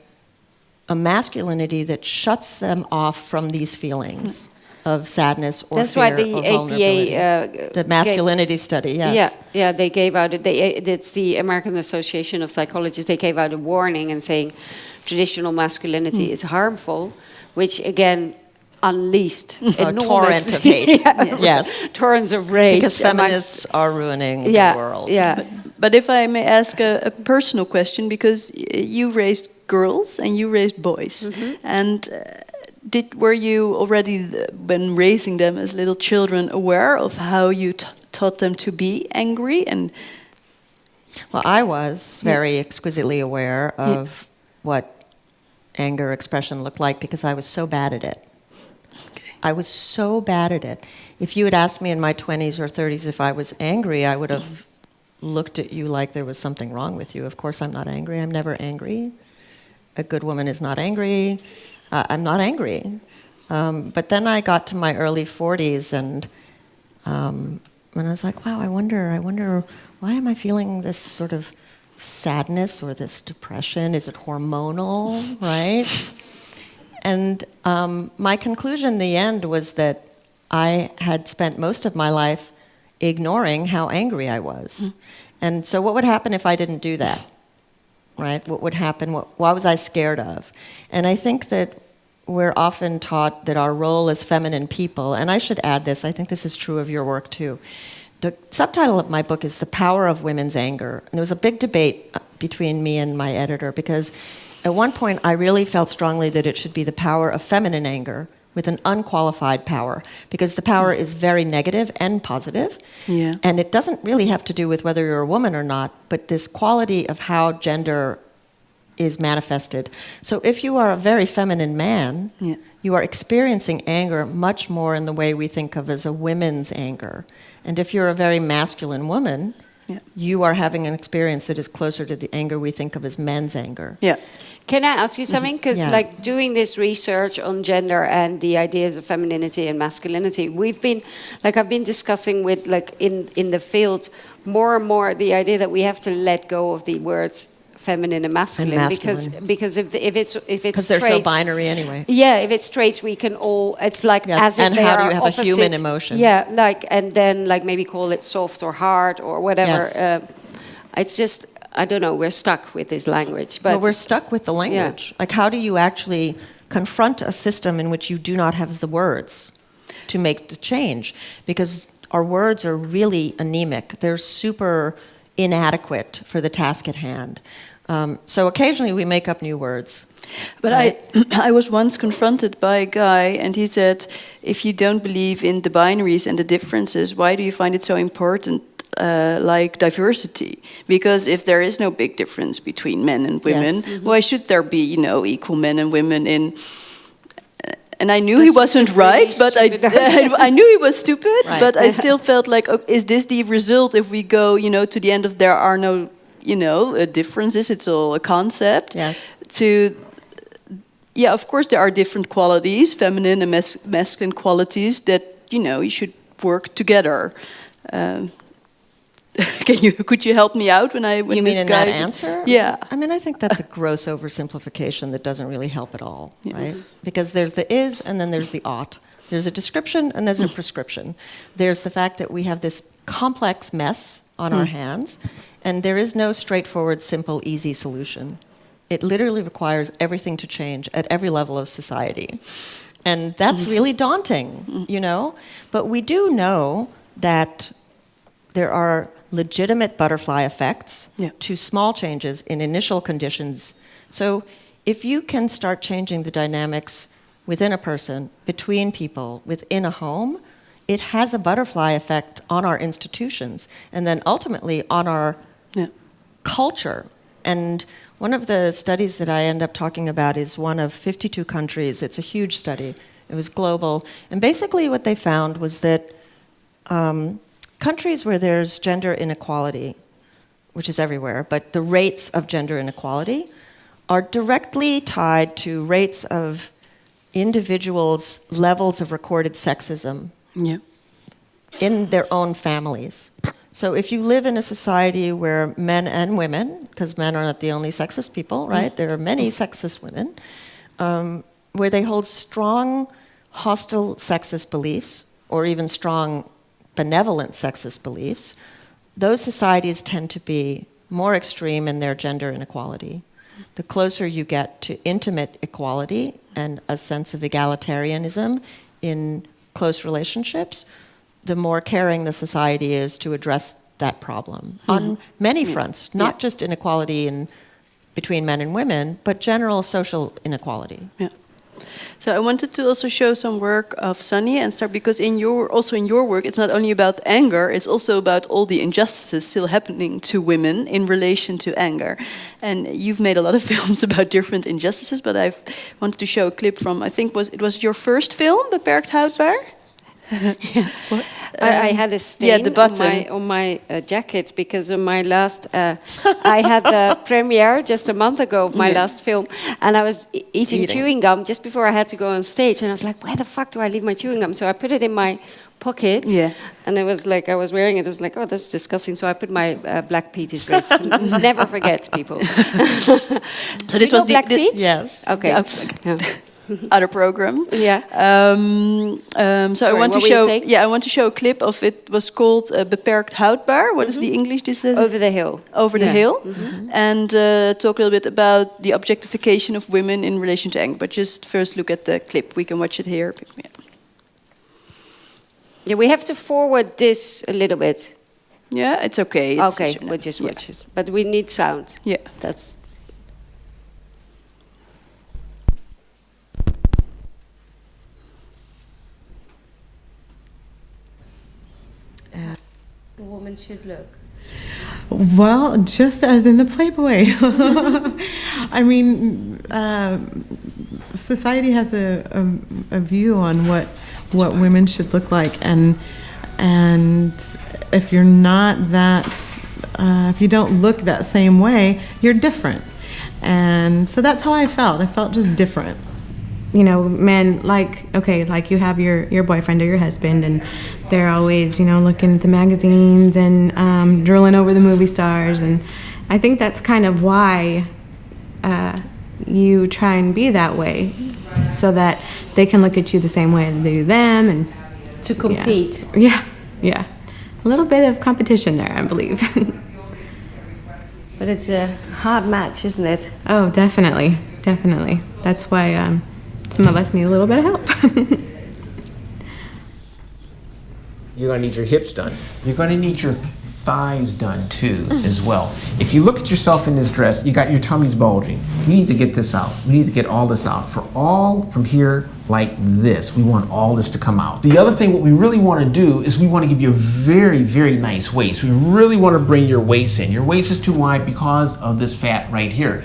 a masculinity that shuts them off from these feelings of sadness or That's fear why the or vulnerability. APA The masculinity study, yes. Yeah, they gave out. It's the American Association of Psychologists. They gave out a warning and saying traditional masculinity is harmful, which again unleashed A enormous torrent of hate. Yes. torrents of rage. Because feminists are ruining the world. Yeah. But if I may ask a personal question, because you raised girls and you raised boys, and were you already, when raising them as little children, aware of how you taught them to be angry? And well, I was very exquisitely aware of what anger expression looked like because I was so bad at it. I was so bad at it. If you had asked me in my 20s or 30s if I was angry, I would have looked at you like there was something wrong with you. Of course I'm not angry. I'm never angry. A good woman is not angry. I'm not angry. But then I got to my early 40s and I was like, wow, I wonder, why am I feeling this sort of sadness or this depression? Is it hormonal, right? And my conclusion in the end was that I had spent most of my life ignoring how angry I was. And so what would happen if I didn't do that, right? What would happen? What was I scared of? And I think that we're often taught that our role as feminine people, and I should add this, I think this is true of your work too. The subtitle of my book is The Power of Women's Anger. And there was a big debate between me and my editor because at one point I really felt strongly that it should be the power of feminine anger with an unqualified power, because the power is very negative and positive. Yeah. And it doesn't really have to do with whether you're a woman or not, but this quality of how gender is manifested. So if you are a very feminine man, you are experiencing anger much more in the way we think of as a women's anger. And if you're a very masculine woman, you are having an experience that is closer to the anger we think of as men's anger. Yeah. Can I ask you something? Because like doing this research on gender and the ideas of femininity and masculinity, I've been discussing with in the field more and more the idea that we have to let go of the words feminine and masculine, because if it's because they're traits, so binary anyway. Yeah, if it's traits, we can all. It's like as if and they how do are you have opposite. a human emotion? Yeah, and then maybe call it soft or hard or whatever. Yes. It's just I don't know. We're stuck with this language, but we're stuck with the language. Like, how do you actually confront a system in which you do not have the words to make the change? Because our words are really anemic. They're super inadequate for the task at hand. So occasionally we make up new words. But right? I was once confronted by a guy, and he said, if you don't believe in the binaries and the differences, why do you find it so important, like diversity? Because if there is no big difference between men and women, why should there be, equal men and women in... And I knew he wasn't right, but I knew he was stupid, but I still felt like, is this the result if we go, to the end of there are no, differences, it's all a concept? Yes. Of course there are different qualities, feminine and masculine qualities that, you should work together. Could you help me out when you mean in that answer? Yeah. I mean, I think that's a gross oversimplification that doesn't really help at all, right? Because there's the is and then there's the ought. There's a description and there's a prescription. There's the fact that we have this complex mess on our hands, and there is no straightforward, simple, easy solution. It literally requires everything to change at every level of society. And that's really daunting, But we do know that there are legitimate butterfly effects to small changes in initial conditions. So if you can start changing the dynamics within a person, between people, within a home, it has a butterfly effect on our institutions and then ultimately on our culture. And one of the studies that I end up talking about is one of 52 countries. It's a huge study. It was global. And basically what they found was that countries where there's gender inequality, which is everywhere, but the rates of gender inequality are directly tied to rates of individuals' levels of recorded sexism in their own families. So if you live in a society where men and women, because men are not the only sexist people, right? There are many sexist women. where they hold strong hostile sexist beliefs or even strong benevolent sexist beliefs, those societies tend to be more extreme in their gender inequality. The closer you get to intimate equality and a sense of egalitarianism in close relationships, the more caring the society is to address that problem on many fronts, not just inequality between men and women, but general social inequality. Yeah. So I wanted to also show some work of Sunny and start because in your work it's not only about anger, it's also about all the injustices still happening to women in relation to anger. And you've made a lot of films about different injustices, but I wanted to show a clip from, I think it was your first film, Beperkt Houdbaar? I had a stain on my jacket because on my last, I had the premiere just a month ago of my last film, and I was eating chewing gum just before I had to go on stage, and I was like, where the fuck do I leave my chewing gum? So I put it in my pocket, and it was like, I was wearing it, I was like, oh, that's disgusting, so I put my Black Pete's dress. Never forget, people. So this was Black Pete? Yes. Okay. Yeah. Other program. Yeah. So Sorry, I want to what were you show. saying? Yeah, I want to show a clip of it. Was called Beperkt Houdbaar. What is the English? This is Over the hill. Over the hill, and talk a little bit about the objectification of women in relation to anger. But just first look at the clip. We can watch it here. Yeah, we have to forward this a little bit. Yeah, it's okay. Okay, we'll just watch it. But we need sound. Yeah. That's. A woman should look. Well, just as in the Playboy. I mean, society has a view on what women should look like, and if you're not that, if you don't look that same way, you're different. And so that's how I felt. I felt just different. You know, men, like you have your boyfriend or your husband, and they're always, looking at the magazines and drooling over the movie stars. And I think that's kind of why you try and be that way, so that they can look at you the same way that they do them. And to compete. Yeah. A little bit of competition there, I believe. But it's a hard match, isn't it? Oh, definitely. That's why some of us need a little bit of help. You're going to need your hips done. You're going to need your thighs done too, as well. If you look at yourself in this dress, you got your tummy's bulging. You need to get this out. We need to get all this out. For all from here like this, we want all this to come out. The other thing, what we really want to do is we want to give you a very, very nice waist. We really want to bring your waist in. Your waist is too wide because of this fat right here.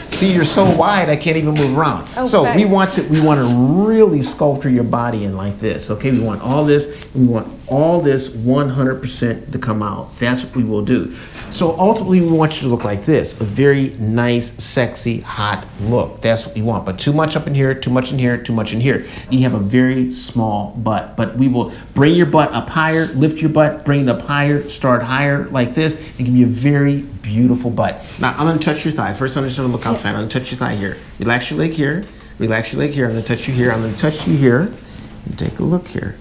See, you're so wide, I can't even move around. Oh, so thanks. we want to really sculpture your body in like this. Okay, we want all this, and we want all this 100% to come out. That's what we will do. So ultimately, we want you to look like this, a very nice, sexy, hot look. That's what we want. But too much up in here, too much in here, too much in here. You have a very small butt, but we will bring your butt up higher, lift your butt, bring it up higher, start higher like this, and give you a very beautiful butt. Now, I'm gonna touch your thigh. First, I'm just gonna look outside. I'm gonna touch your thigh here. Relax your leg here. Relax your leg here. I'm gonna touch you here. I'm gonna touch you here. And take a look here.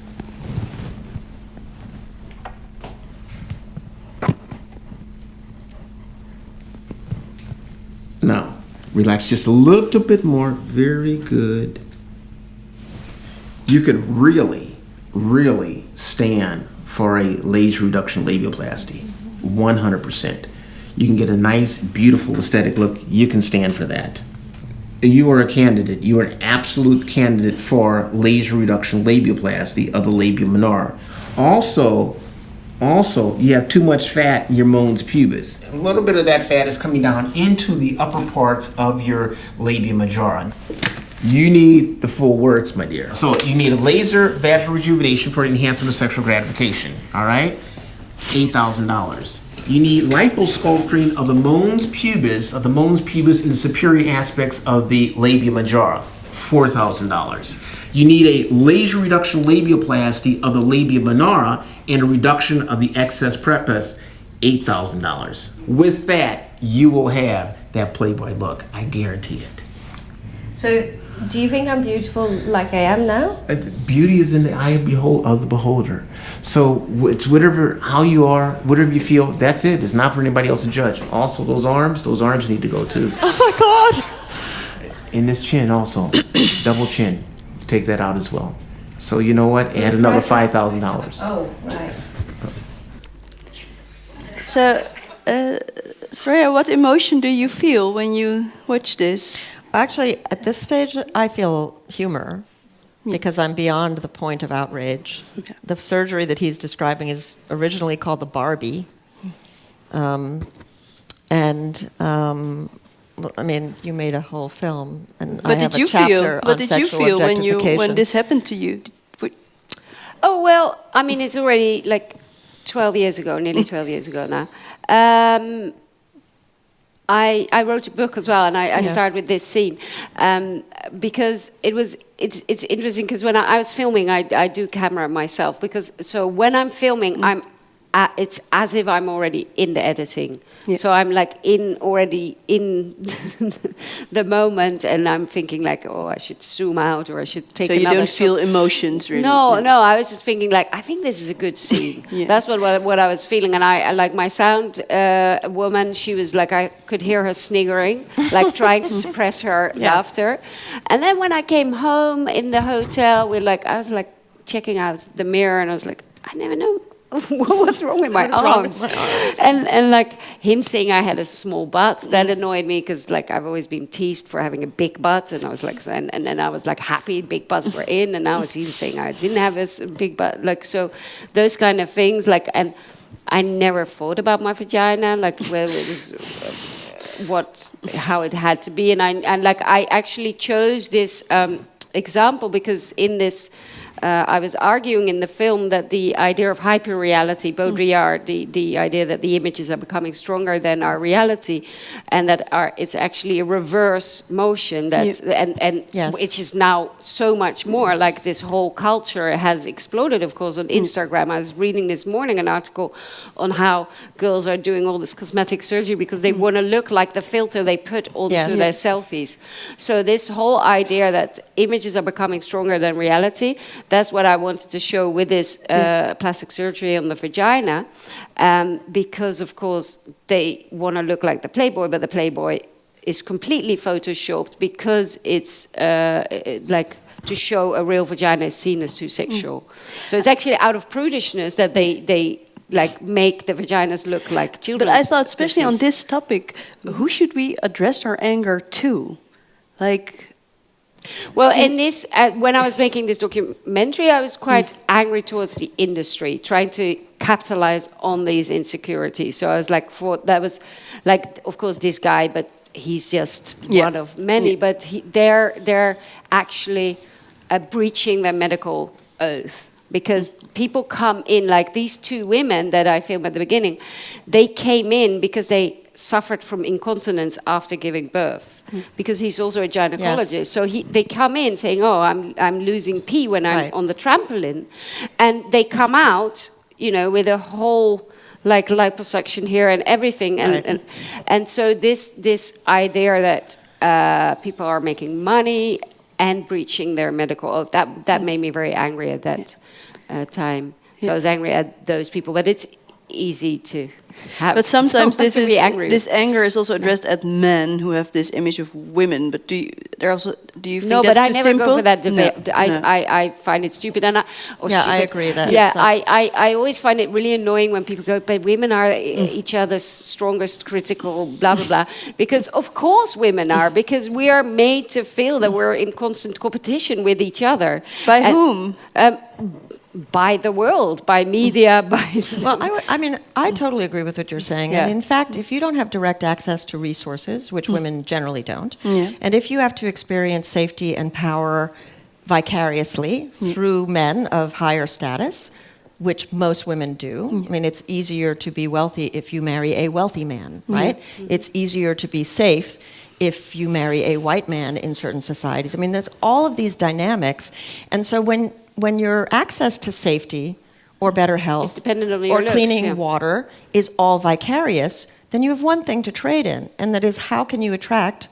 Now, relax just a little bit more. Very good. You could really, really stand for a laser reduction labiaplasty. 100%. You can get a nice, beautiful aesthetic look. You can stand for that. You are a candidate. You are an absolute candidate for laser reduction labiaplasty of the labia minora. Also, you have too much fat in your mons pubis. A little bit of that fat is coming down into the upper parts of your labia majora. You need the full works, my dear. So you need a laser vaginal rejuvenation for enhancement of sexual gratification, all right? $8,000. You need liposculpturing of the mons pubis in the superior aspects of the labia majora, $4,000. You need a laser reduction labiaplasty of the labia minora and a reduction of the excess prepuce, $8,000. With that, you will have that Playboy look. I guarantee it. So Do you think I'm beautiful like I am now? Beauty is in the eye of the beholder. So it's whatever, how you are, whatever you feel, that's it. It's not for anybody else to judge. Also, those arms need to go too. Oh my God! In this chin also, double chin, take that out as well. So you know what? Add another $5,000. Oh, right. So, Soraya, what emotion do you feel when you watch this? Actually, at this stage, I feel humor because I'm beyond the point of outrage. The surgery that he's describing is originally called the Barbie. I mean, you made a whole film, and I have a chapter on sexual objectification. When this happened to you? Oh, well, I mean, it's already like 12 years ago, nearly 12 years ago now. I wrote a book as well, and I started with this scene because it's interesting because when I was filming, I do camera myself so when I'm filming, it's as if I'm already in the editing. Yeah. So I'm like already in the moment, and I'm thinking like, oh, I should zoom out, or I should take. So you don't feel emotions, really? No. I was just thinking like, I think this is a good scene. That's what I was feeling, and I like my sound woman. She was like, I could hear her sniggering, like trying to suppress her laughter. And then when I came home in the hotel, I was like checking out the mirror, and I was like, I never know. What's wrong with my arms? And like him saying I had a small butt, that annoyed me because like I've always been teased for having a big butt, and I was like, and then I was like happy big butts were in, and now he's saying I didn't have a big butt, like so those kind of things, like, and I never thought about my vagina, like whether it was how it had to be, and I actually chose this example because in this. I was arguing in the film that the idea of hyperreality, Baudrillard, the idea that the images are becoming stronger than our reality, and that it's actually a reverse motion which is now so much more like this whole culture has exploded, of course, on Instagram. I was reading this morning an article on how girls are doing all this cosmetic surgery because they want to look like the filter they put onto their selfies. So this whole idea that images are becoming stronger than reality, that's what I wanted to show with this plastic surgery on the vagina, because, of course, they want to look like the Playboy, but the Playboy is completely photoshopped because it's like to show a real vagina is seen as too sexual. So it's actually out of prudishness that they like make the vaginas look like children's. But I thought, especially on this topic, who should we address our anger to? Like... Well, in this, when I was making this documentary, I was quite angry towards the industry, trying to capitalize on these insecurities. So I was like, that was like, of course, this guy, but he's just one of many. But they're actually breaching their medical oath. Because people come in, like these two women that I filmed at the beginning, they came in because they suffered from incontinence after giving birth. Because he's also a gynecologist. Yes. So they come in saying, oh, I'm losing pee when I'm on the trampoline. And they come out, with a whole like liposuction here and everything. And so this idea that people are making money and breaching their medical oath, that made me very angry at that time. So I was angry at those people, but it's easy to have. But sometimes this anger is also addressed at men who have this image of women. But do you think that's too simple? No, but I never go for that debate. No. I find it stupid, I agree that. Yeah, I always find it really annoying when people go, but women are each other's strongest critical, blah blah blah. Because of course women are, because we are made to feel that we're in constant competition with each other. By whom? By the world, by media, by... Well, I totally agree with what you're saying. Yeah. And in fact, if you don't have direct access to resources, which women generally don't, and if you have to experience safety and power vicariously through men of higher status, which most women do, I mean, it's easier to be wealthy if you marry a wealthy man, right? It's easier to be safe if you marry a white man in certain societies. I mean, there's all of these dynamics. And so when your access to safety or better health or cleaning water is all vicarious, then you have one thing to trade in, and that is how can you attract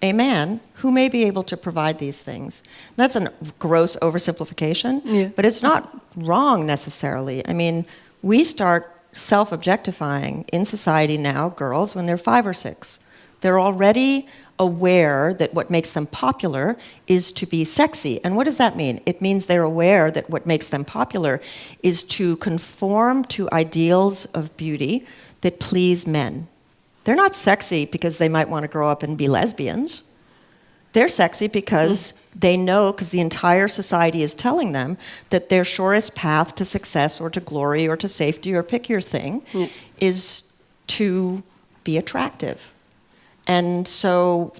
a man who may be able to provide these things. That's a gross oversimplification, but it's not wrong necessarily. I mean, we start self-objectifying in society now, girls, when they're 5 or 6. They're already aware that what makes them popular is to be sexy. And what does that mean? It means they're aware that what makes them popular is to conform to ideals of beauty that please men. They're not sexy because they might want to grow up and be lesbians. They're sexy because they know, because the entire society is telling them that their surest path to success or to glory or to safety or pick your thing is to be attractive. And so,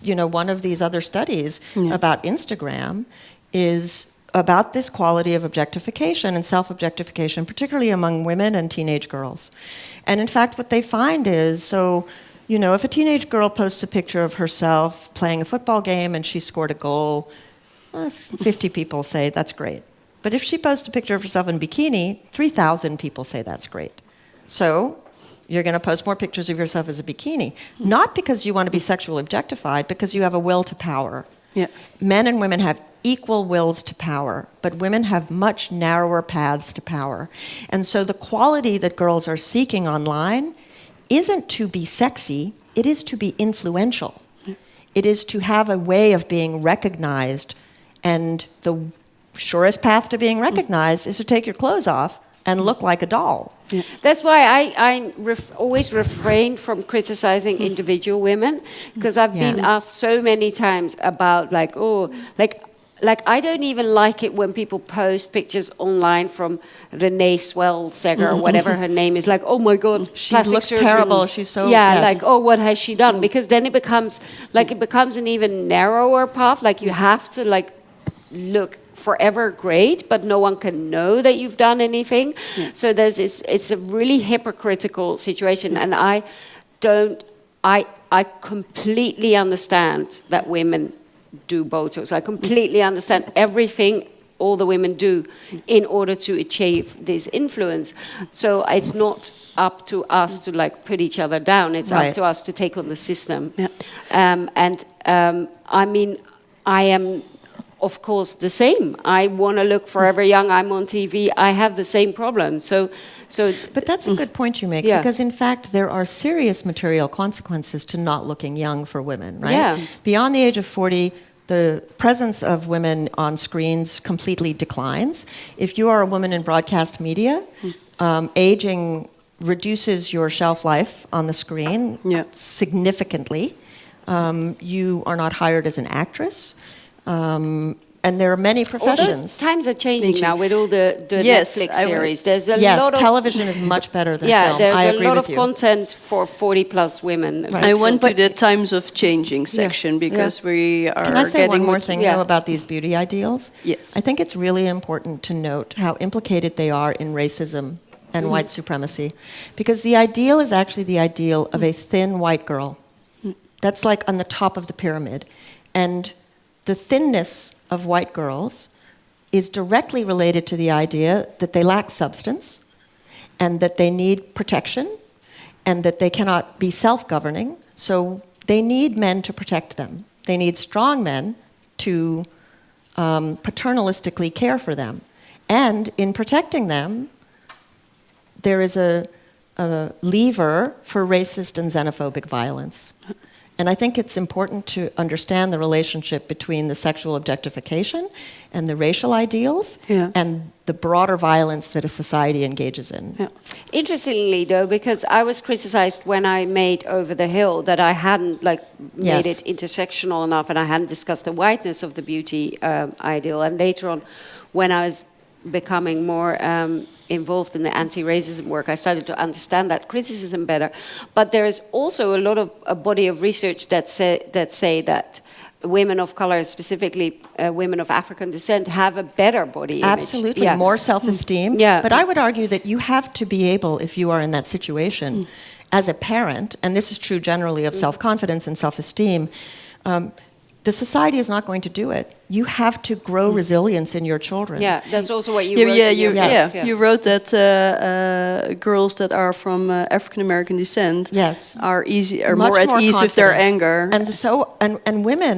you know, one of these other studies about Instagram is about this quality of objectification and self-objectification, particularly among women and teenage girls. And in fact, what they find is, so, you know, if a teenage girl posts a picture of herself playing a football game and she scored a goal, 50 people say that's great. But if she posts a picture of herself in bikini, 3,000 people say that's great. So you're going to post more pictures of yourself as a bikini, not because you want to be sexually objectified, because you have a will to power. Yeah. Men and women have equal wills to power, but women have much narrower paths to power. And so the quality that girls are seeking online isn't to be sexy, it is to be influential. It is to have a way of being recognized, and the surest path to being recognized is to take your clothes off and look like a doll. Yeah. That's why I always refrain from criticizing individual women, because I've been asked so many times about like I don't even like it when people post pictures online from Renee Swellseger or whatever her name is, like, oh my God, she looks terrible. She's so like, oh, what has she done? Because then it becomes an even narrower path. Like you have to like look forever great, but no one can know that you've done anything. Yeah. So it's a really hypocritical situation, and I completely understand that women do Botox. I completely understand everything all the women do in order to achieve this influence. So it's not up to us to like put each other down. It's up to us to take on the system. Yeah. I mean, I am, of course, the same. I want to look forever young. I'm on TV. I have the same problem. But that's a good point you make, because in fact there are serious material consequences to not looking young for women, right? Yeah. Beyond the age of 40, the presence of women on screens completely declines. If you are a woman in broadcast media, aging reduces your shelf life on the screen significantly. You are not hired as an actress. And there are many professions. Although times are changing now with all the Netflix series. There's a lot of television is much better than film. There's a lot of content for 40-plus women. Right. I went to the times of changing section because we are. Can I say one more thing though about these beauty ideals? Yes. I think it's really important to note how implicated they are in racism and white supremacy, because the ideal is actually the ideal of a thin white girl. That's like on the top of the pyramid, and the thinness of white girls is directly related to the idea that they lack substance and that they need protection and that they cannot be self-governing. So they need men to protect them. They need strong men to paternalistically care for them. And in protecting them, there is a lever for racist and xenophobic violence. And I think it's important to understand the relationship between the sexual objectification and the racial ideals and the broader violence that a society engages in. Yeah. Interestingly, though, because I was criticized when I made Over the Hill that I hadn't made it intersectional enough, and I hadn't discussed the whiteness of the beauty ideal. And later on, when I was becoming more involved in the anti-racism work, I started to understand that criticism better. But there is also a body of research that say that women of color, specifically women of African descent, have a better body image. Absolutely, more self-esteem. Yeah. But I would argue that you have to be able, if you are in that situation, as a parent, and this is true generally of self-confidence and self-esteem, the society is not going to do it. You have to grow resilience in your children. Yeah, that's also what you wrote. You wrote that girls that are from African American descent are more at ease with their anger, and so and women,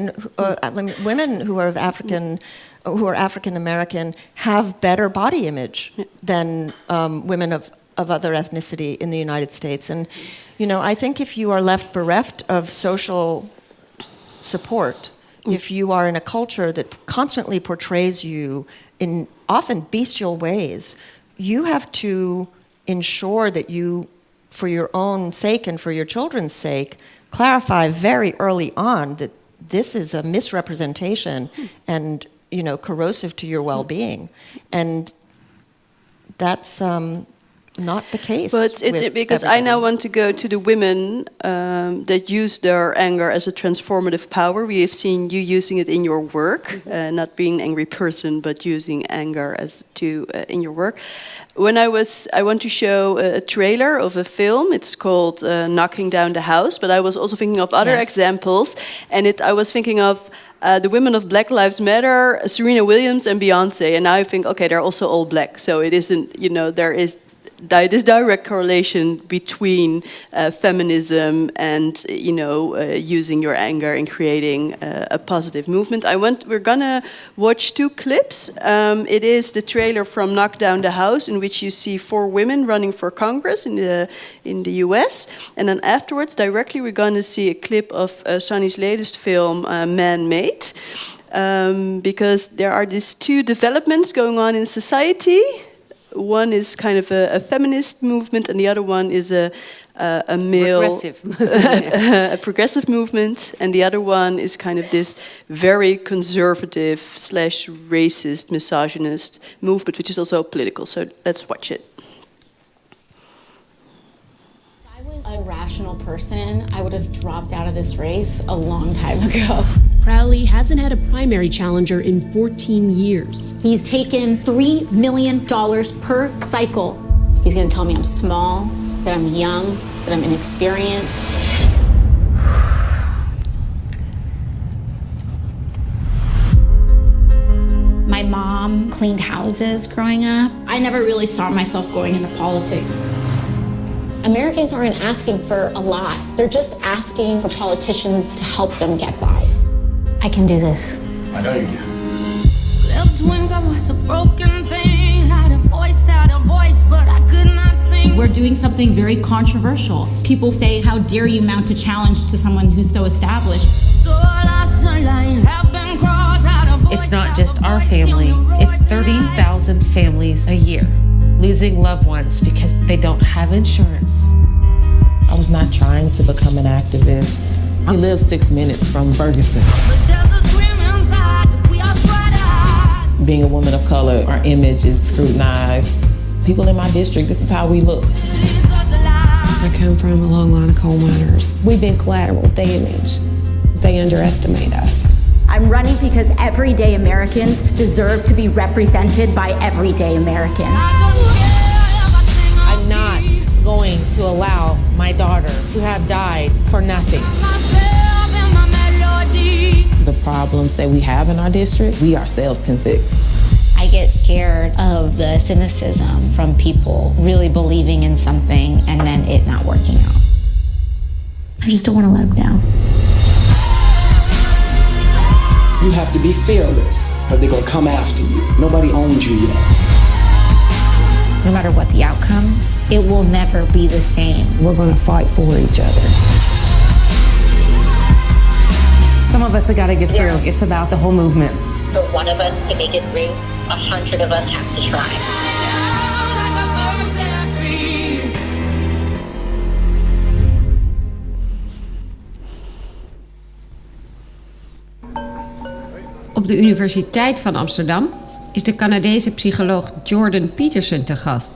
women who are African American have better body image than women of other ethnicity in the United States. And I think if you are left bereft of social support, if you are in a culture that constantly portrays you in often bestial ways, you have to ensure that you, for your own sake and for your children's sake, clarify very early on that this is a misrepresentation and, corrosive to your well-being. And that's not the case. But it's because I now want to go to the women that use their anger as a transformative power. We have seen you using it in your work, not being an angry person, but using anger in your work. I want to show a trailer of a film. It's called Knocking Down the House, but I was also thinking of other examples, and I was thinking of the women of Black Lives Matter, Serena Williams and Beyonce, and now I think, okay, they're also all black, so it isn't, there is this direct correlation between feminism and using your anger and creating a positive movement. We're gonna watch 2 clips. It is the trailer from Knock Down the House, in which you see 4 women running for Congress in the US, and then afterwards, directly, we're gonna see a clip of Sunny's latest film, Man-Made, because there are these 2 developments going on in society. One is kind of a feminist movement, and the other one is a male a progressive movement, and the other one is kind of this very conservative / racist, misogynist movement, which is also political. So let's watch it. If I was a rational person, I would have dropped out of this race a long time ago. Crowley hasn't had a primary challenger in 14 years. He's taken $3 million per cycle. He's gonna tell me I'm small, that I'm young, that I'm inexperienced. My mom cleaned houses growing up. I never really saw myself going into politics. Americans aren't asking for a lot. They're just asking for politicians to help them get by. I can do this. I know you can. Left wings, I was a broken thing. Had a voice, but I could not sing. We're doing something very controversial. People say, how dare you mount a challenge to someone who's so established? It's not just our family, it's 30,000 families a year losing loved ones because they don't have insurance. I was not trying to become an activist. I live 6 minutes from Ferguson. Being a woman of color, our image is scrutinized. People in my district, this is how we look. I come from a long line of coal miners. We've been collateral damage. They underestimate us. I'm running because everyday Americans deserve to be represented by everyday Americans. I'm not going to allow my daughter to have died for nothing. The problems that we have in our district, we ourselves can fix. I get scared of the cynicism from people really believing in something and then it not working out. I just don't want to let them down. You have to be fearless, or they're gonna come after you. Nobody owns you yet. No matter what the outcome, it will never be the same. We're gonna fight for each other. Some of us have got to get through. It's about the whole movement. For one of us to make it through, 100 of us have to try. Op de Universiteit van Amsterdam is de Canadese psycholoog Jordan Peterson te gast.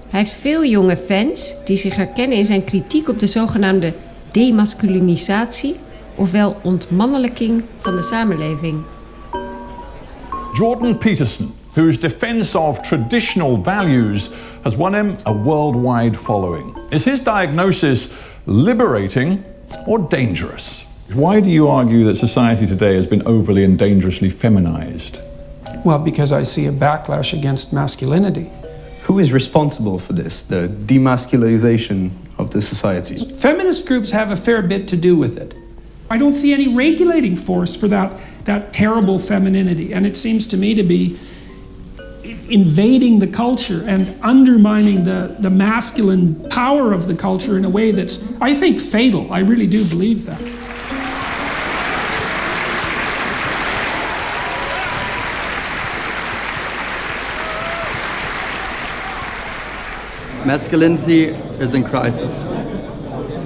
Hij heeft veel jonge fans die zich herkennen in zijn kritiek op de zogenaamde demasculinisatie, ofwel ontmannelijking van de samenleving. Jordan Peterson, whose defense of traditional values has won him a worldwide following. Is his diagnosis liberating or dangerous? Why do you argue that society today has been overly and dangerously feminized? Well, because I see a backlash against masculinity. Who is responsible for this, the demasculization of the society? Feminist groups have a fair bit to do with it. I don't see any regulating force for that terrible femininity, and it seems to me to be invading the culture and undermining the masculine power of the culture in a way that's, I think, fatal. I really do believe that. Masculinity is in crisis.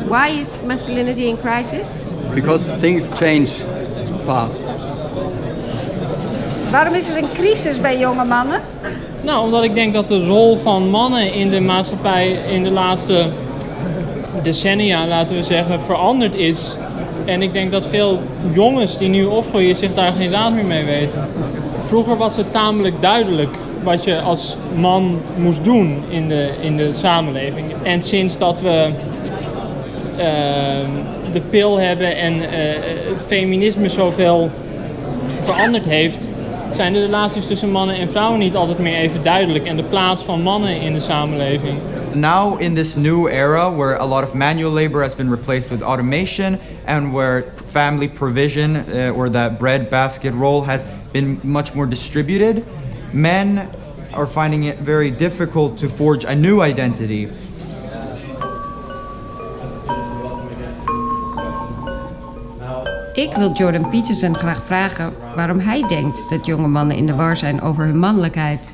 Why is masculinity in crisis? Because things change fast. Waarom is er een crisis bij jonge mannen? Nou, omdat ik denk dat de rol van mannen in de maatschappij in de laatste decennia, laten we zeggen, veranderd is. En ik denk dat veel jongens die nu opgroeien zich daar geen raad meer mee weten. Vroeger was het tamelijk duidelijk wat je als man moest doen in de samenleving. En sinds dat we de pil hebben en het feminisme zoveel veranderd heeft, zijn de relaties tussen mannen en vrouwen niet altijd meer even duidelijk en de plaats van mannen in de samenleving. Now in this new era where a lot of manual labor has been replaced with automation and where family provision or that breadbasket role has been much more distributed, men are finding it very difficult to forge a new identity. Ik wil Jordan Peterson graag vragen waarom hij denkt dat jonge mannen in de war zijn over hun mannelijkheid.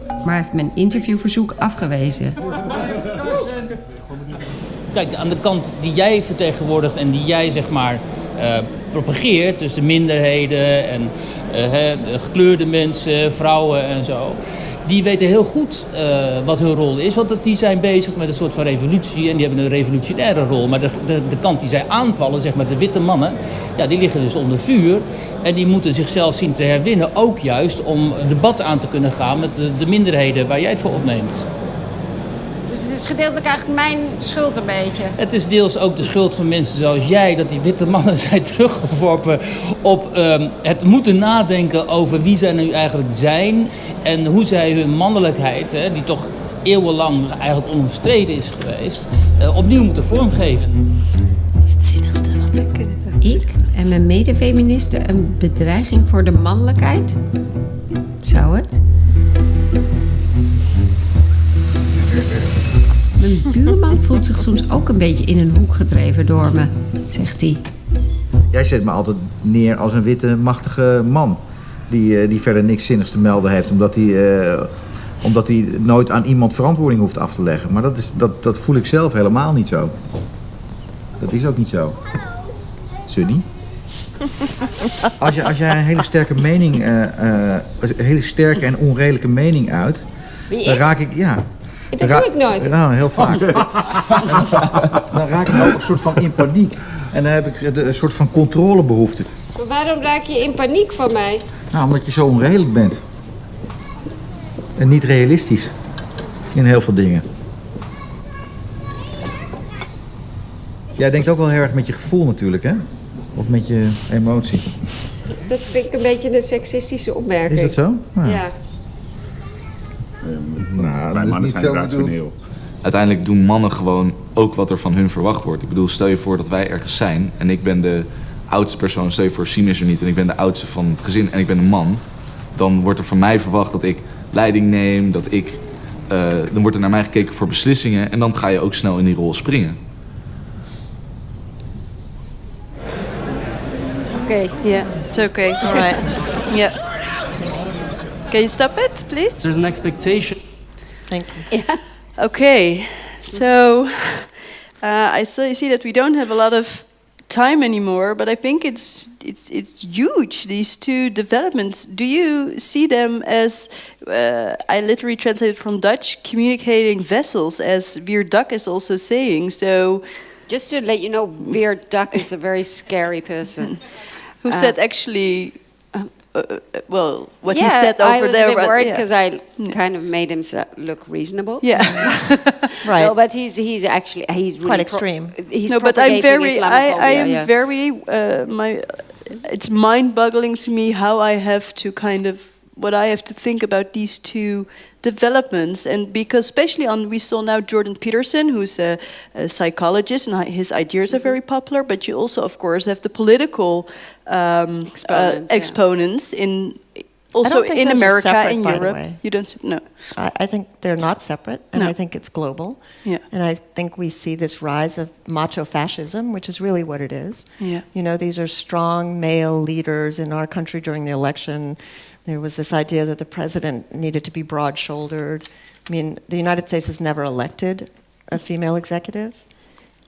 Maar hij heeft mijn interviewverzoek afgewezen. Kijk, aan de kant die jij vertegenwoordigt en die jij zeg maar propageert, dus de minderheden en de gekleurde mensen, vrouwen en zo, die weten heel goed wat hun rol is, want die zijn bezig met een soort van revolutie en die hebben een revolutionaire rol. Maar de kant die zij aanvallen, zeg maar de witte mannen, ja, die liggen dus onder vuur en die moeten zichzelf zien te herwinnen, ook juist om debat aan te kunnen gaan met de minderheden waar jij het voor opneemt. Dus het is gedeeltelijk eigenlijk mijn schuld een beetje. Het is deels ook de schuld van mensen zoals jij, dat die witte mannen zijn teruggeworpen op het moeten nadenken over wie zij nu eigenlijk zijn en hoe zij hun mannelijkheid, die toch eeuwenlang eigenlijk onomstreden is geweest, opnieuw moeten vormgeven. Dat is het zinnigste wat ik... Ik en mijn medefeministen een bedreiging voor de mannelijkheid? Zou het? Mijn buurman voelt zich soms ook een beetje in een hoek gedreven door me, zegt hij. Jij zet me altijd neer als een witte, machtige man. Die verder niks zinnigs te melden heeft, omdat hij nooit aan iemand verantwoording hoeft af te leggen. Maar dat voel ik zelf helemaal niet zo. Dat is ook niet zo. Sunny? Als jij een hele sterke mening, een hele sterke en onredelijke mening uit, dan raak ik, ja. Dat doe ik nooit. Nou, heel vaak. Dan raak ik ook een soort van in paniek. En dan heb ik een soort van controlebehoefte. Maar waarom raak je in paniek van mij? Nou, omdat je zo onredelijk bent. En niet realistisch. In heel veel dingen. Jij denkt ook wel heel erg met je gevoel natuurlijk, hè? Of met je emotie. Dat vind ik een beetje een seksistische opmerking. Is dat zo? Nou. Ja. Nou, Wij mannen zijn rationeel. Uiteindelijk doen mannen gewoon ook wat er van hun verwacht wordt. Ik bedoel, stel je voor dat wij ergens zijn en ik ben de oudste persoon. Stel je voor, Siem is er niet en ik ben de oudste van het gezin en ik ben een man. Dan wordt er van mij verwacht dat ik leiding neem, dan wordt er naar mij gekeken voor beslissingen en dan ga je ook snel in die rol springen. Okay. Yeah, it's okay. All right. Yeah. Can you stop it, please? There's an expectation. Thank you. Yeah. Okay. So I see that we don't have a lot of time anymore, but I think it's huge. These two developments. Do you see them as I literally translated from Dutch, communicating vessels, as Weer Dak is also saying? So. Just to let you know, Weer Dak is a very scary person. Who said actually what he said over I was there. a bit worried yeah. because I kind of made him look reasonable. Yeah, right. No, but he's really quite extreme. He's no, but I'm very, I am yeah. very, it's mind-boggling to me how I have to what I have to think about these two developments, and because especially we saw now Jordan Peterson, who's a psychologist, and his ideas are very popular, but you also, of course, have the political exponents also in America, in Europe. You don't know. I think they're not separate, and I think it's global. Yeah. And I think we see this rise of macho fascism, which is really what it is. Yeah. You know, these are strong male leaders in our country during the election. There was this idea that the president needed to be broad-shouldered. I mean, the United States has never elected a female executive,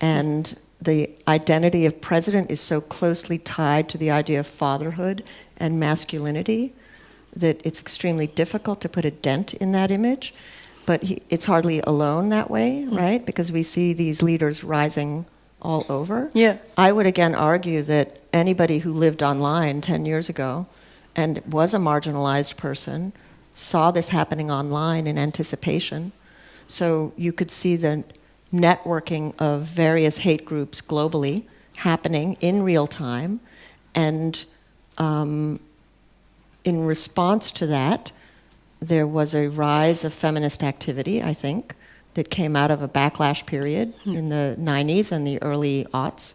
and the identity of president is so closely tied to the idea of fatherhood and masculinity that it's extremely difficult to put a dent in that image. But it's hardly alone that way, right? Because we see these leaders rising all over. Yeah. I would again argue that anybody who lived online 10 years ago and was a marginalized person saw this happening online in anticipation. So you could see the networking of various hate groups globally happening in real time, and in response to that, there was a rise of feminist activity, I think, that came out of a backlash period in the 90s and the early aughts.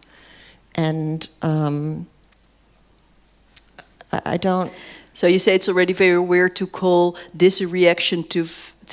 And I don't... So you say it's already very weird to call this a reaction to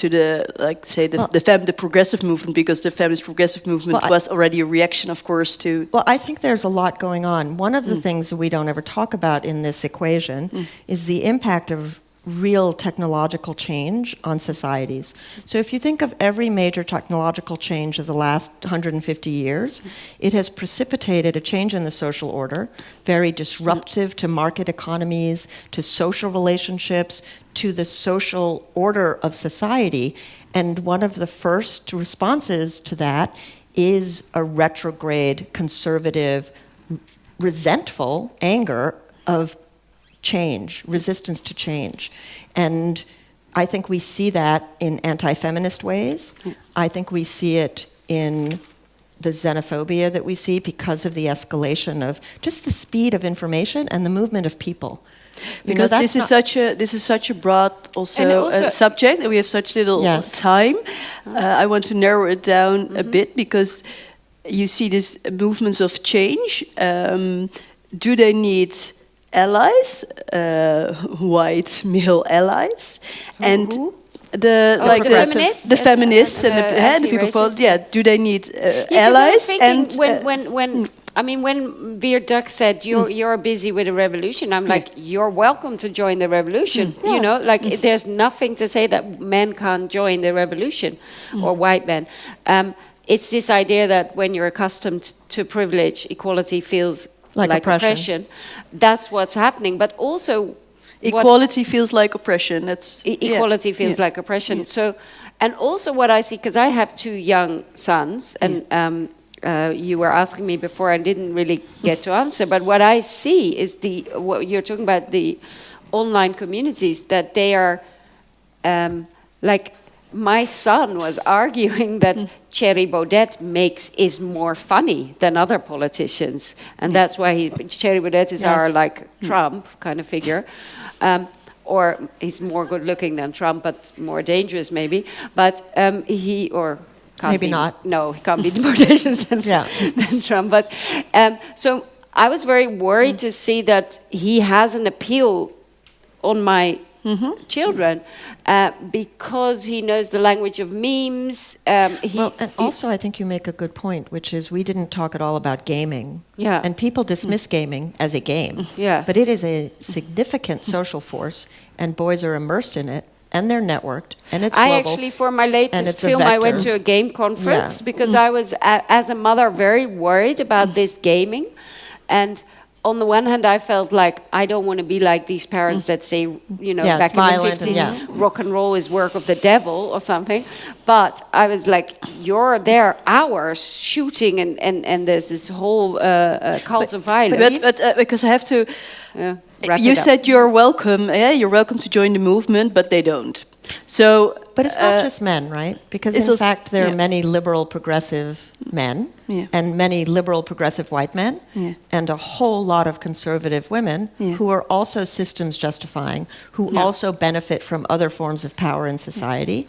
the, like, say, the progressive movement, because the feminist progressive movement was already a reaction, of course, to... Well, I think there's a lot going on. One of the things that we don't ever talk about in this equation is the impact of real technological change on societies. So if you think of every major technological change of the last 150 years, it has precipitated a change in the social order, very disruptive to market economies, to social relationships, to the social order of society. And one of the first responses to that is a retrograde, conservative, resentful anger of change, resistance to change. And I think we see that in anti-feminist ways. I think we see it in the xenophobia that we see because of the escalation of just the speed of information and the movement of people. Because this is such a broad subject, and we have such little time. I want to narrow it down a bit, because you see these movements of change. Do they need allies, white male allies, and the feminists and the people? Do they need allies? When Weird Duck said you're busy with a revolution, I'm like, you're welcome to join the revolution. You know, like there's nothing to say that men can't join the revolution, or white men. It's this idea that when you're accustomed to privilege, equality feels like oppression. That's what's happening. But also, equality feels like oppression. Equality feels like oppression. Yeah. So, and also what I see, because I have two young sons, and you were asking me before, I didn't really get to answer. But what I see is what you're talking about, the online communities, that they are like. My son was arguing that Thierry Baudet is more funny than other politicians, and that's why Thierry Baudet is our Trump kind of figure, or he's more good looking than Trump, but more dangerous maybe. But he can't be more dangerous than Trump. But so I was very worried to see that he has an appeal on my children. Because he knows the language of memes. Also I think you make a good point, which is we didn't talk at all about gaming. Yeah. And people dismiss gaming as a game. Yeah. But it is a significant social force, and boys are immersed in it, and they're networked, and it's global. I actually, for my latest film, I went to a game conference because I was, as a mother, very worried about this gaming. And on the one hand, I felt like I don't want to be like these parents that say, back in the 50s, rock and roll is work of the devil or something. But I was like, you're there hours shooting, and there's this whole cult of violence. But because I have to, wrap you it up. said you're welcome. Yeah, you're welcome to join the movement, but they don't. So, but it's not just men, right? Because in fact, there are many liberal, progressive men and many liberal, progressive white men, and a whole lot of conservative women who are also systems justifying, who also benefit from other forms of power in society.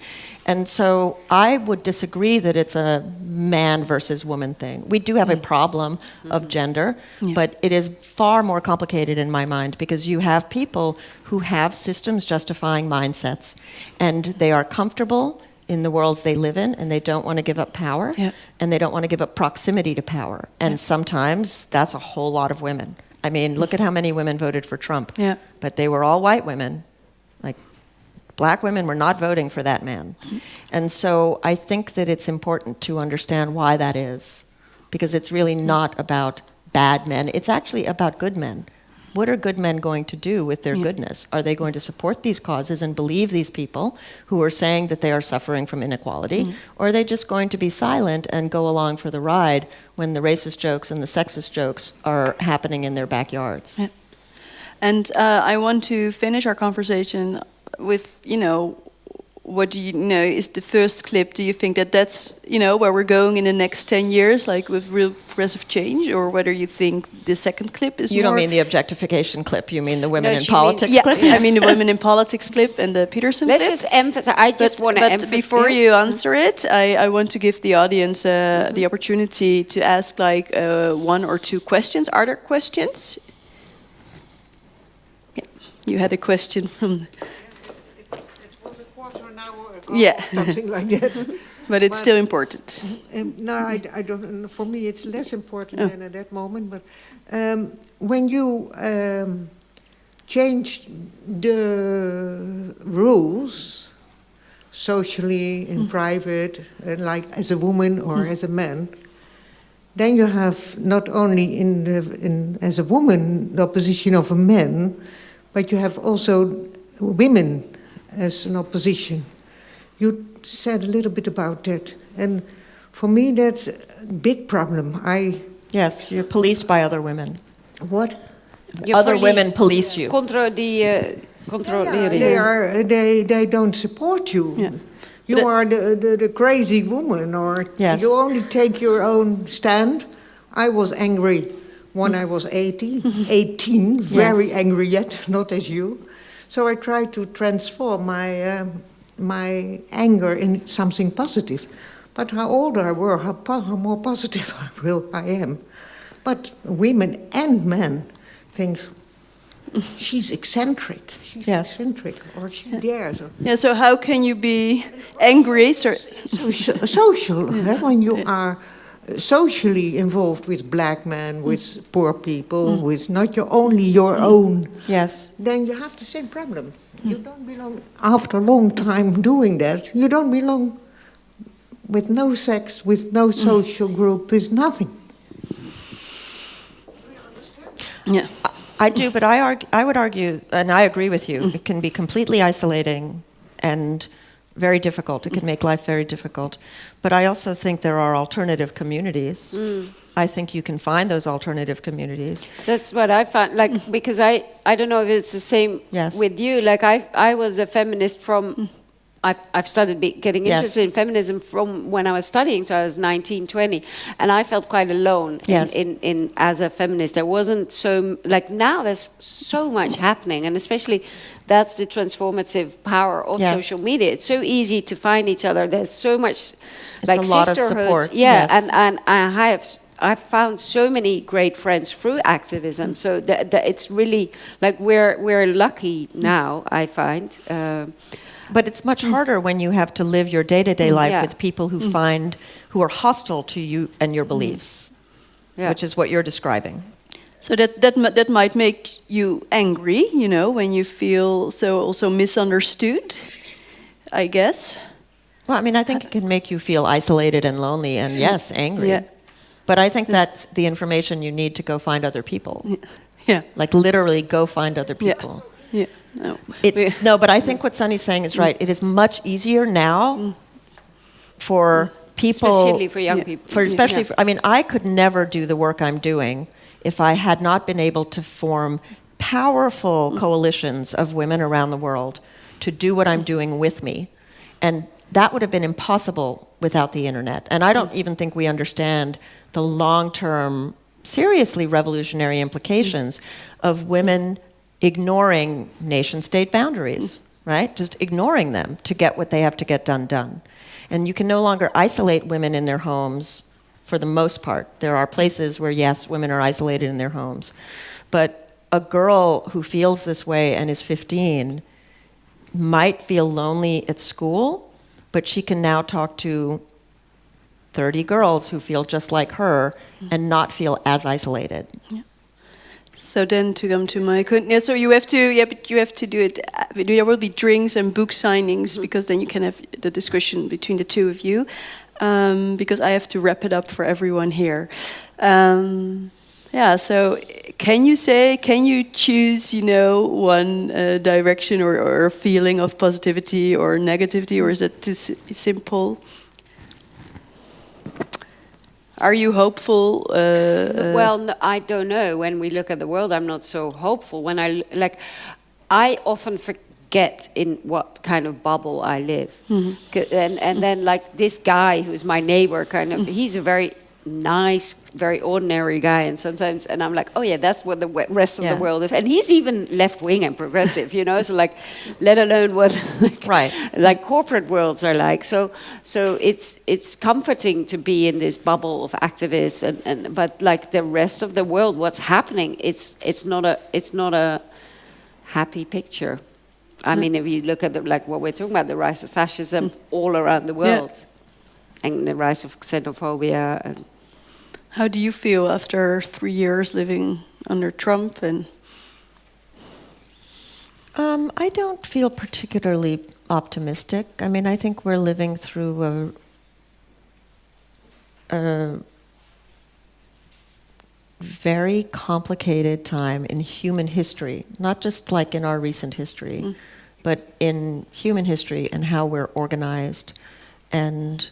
And so I would disagree that it's a man versus woman thing. We do have a problem of gender, but it is far more complicated in my mind because you have people who have systems justifying mindsets and they are comfortable in the worlds they live in and they don't want to give up power and they don't want to give up proximity to power. And sometimes that's a whole lot of women. I mean, look at how many women voted for Trump, but they were all white women. Like, Black women were not voting for that man. And so I think that it's important to understand why that is, because it's really not about bad men. It's actually about good men. What are good men going to do with their goodness? Are they going to support these causes and believe these people who are saying that they are suffering from inequality? Or are they just going to be silent and go along for the ride when the racist jokes and the sexist jokes are happening in their backyards? And I want to finish our conversation with, what do you know is the first clip? Do you think that that's, where we're going in the next 10 years, like with real progressive change? Or whether you think the second clip is You more... don't mean the objectification clip, you mean the women in politics clip? I mean the women in politics clip and the Peterson clip. Let's just emphasize, I just want to emphasize... But before you answer it, I want to give the audience the opportunity to ask like 1 or 2 questions. Are there questions? Yeah. You had a question from... Something like that. But it's still important. No, I don't. For me, it's less important than at that moment. But when you change the rules socially in private, like as a woman or as a man, then you have not only as a woman the opposition of a man, but you have also women as an opposition. You said a little bit about that, and for me that's a big problem. Yes, you're policed by other women. What? Other women police you. They don't support you. Yeah. You are the crazy woman, or you only take your own stand. I was angry when I was 18, very angry yet, not as you. So I tried to transform my anger in something positive. But how older I were, how more positive I am. But women and men think, she's eccentric. She's eccentric, or she dares. Yeah, so how can you be angry? Social, when you are socially involved with black men, with poor people, with not only your own, then you have the same problem. You don't belong, after a long time doing that, you don't belong with no sex, with no social group, with nothing. Yeah, I do, but I would argue, and I agree with you, it can be completely isolating and very difficult. It can make life very difficult. But I also think there are alternative communities. I think you can find those alternative communities. That's what I found, because I don't know if it's the same with you. Like I was a feminist from, I've started getting interested in feminism from when I was studying, so I was 19, 20, and I felt quite alone in as a feminist. There wasn't so, now there's so much happening, and especially that's the transformative power of social media. It's so easy to find each other. There's so much a lot of support. And I've found so many great friends through activism. So that it's really we're lucky now, I find. But it's much harder when you have to live your day-to-day life with people who are hostile to you and your beliefs, which is what you're describing. So that might make you angry, when you feel so also misunderstood, I guess. Well, I mean, I think it can make you feel isolated and lonely and, angry. Yeah. But I think that's the information you need to go find other people. Yeah. Like literally go find other people. Yeah. No. No, but I think what Sunny's saying is right. It is much easier now for people, especially for young people. I mean, I could never do the work I'm doing if I had not been able to form powerful coalitions of women around the world to do what I'm doing with me. And that would have been impossible without the internet. And I don't even think we understand the long-term, seriously revolutionary implications of women ignoring nation-state boundaries, right? Just ignoring them to get what they have to get done. And you can no longer isolate women in their homes for the most part. There are places where, yes, women are isolated in their homes. But a girl who feels this way and is 15 might feel lonely at school, but she can now talk to 30 girls who feel just like her and not feel as isolated. Yeah. So then to come to my so you have to but you have to do it. There will be drinks and book signings because then you can have the discussion between the two of you. Because I have to wrap it up for everyone here. So can you choose, one direction or a feeling of positivity or negativity, or is it too simple? Are you hopeful? Well, no, I don't know. When we look at the world, I'm not so hopeful. When I often forget in what kind of bubble I live. And then this guy who's my neighbor, he's a very nice, very ordinary guy, and I'm like, oh yeah, that's what the rest of the world is, and he's even left-wing and progressive, so let alone what corporate worlds are like. So it's comforting to be in this bubble of activists, but the rest of the world, what's happening, it's not a happy picture. I mean, if you look at what we're talking about, the rise of fascism all around the world, and the rise of xenophobia. How do you feel after 3 years living under Trump? And I don't feel particularly optimistic. I mean, I think we're living through a very complicated time in human history, not just like in our recent history, but in human history and how we're organized. And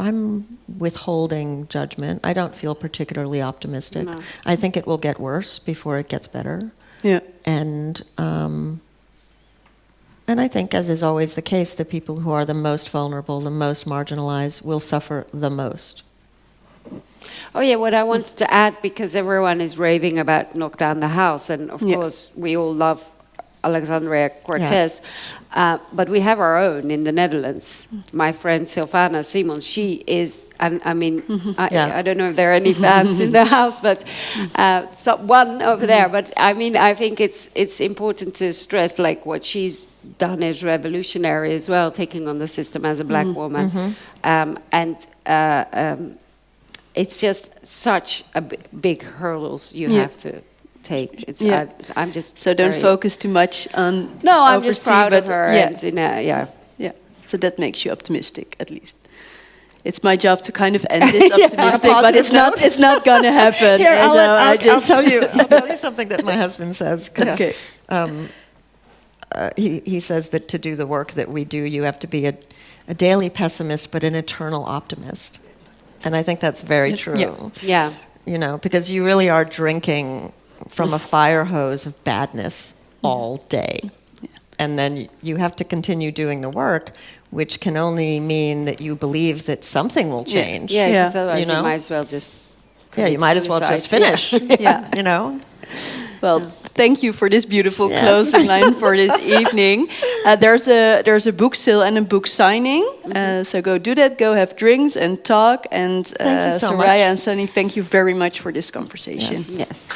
I'm withholding judgment. I don't feel particularly optimistic. No. I think it will get worse before it gets better. Yeah. And I think, as is always the case, the people who are the most vulnerable, the most marginalized, will suffer the most. Oh yeah, what I wanted to add, because everyone is raving about Knock Down the House, and of course we all love Alexandria Cortez, but we have our own in the Netherlands. My friend Sylvana Simons, she is, and I mean, I don't know if there are any fans in the house, but one over there. But I mean, I think it's important to stress what she's done is revolutionary as well, taking on the system as a black woman, it's just such a big hurdles you have to take. I'm just so don't focus too much on. No, I'm just proud of her. So that makes you optimistic, at least. It's my job to kind of end this optimistic, but it's not gonna happen. Here, I'll tell you something that my husband says. Okay. He says that to do the work that we do, you have to be a daily pessimist, but an eternal optimist. And I think that's very true. Yeah. Because you really are drinking from a fire hose of badness all day. And then you have to continue doing the work, which can only mean that you believe that something will change. Because otherwise you might as well just you might as well just finish. Well, thank you for this beautiful closing line for this evening. There's a book sale and a book signing. So go do that. Go have drinks and talk. And thank you so Soraya much. and Sunny, thank you very much for this conversation. Yes.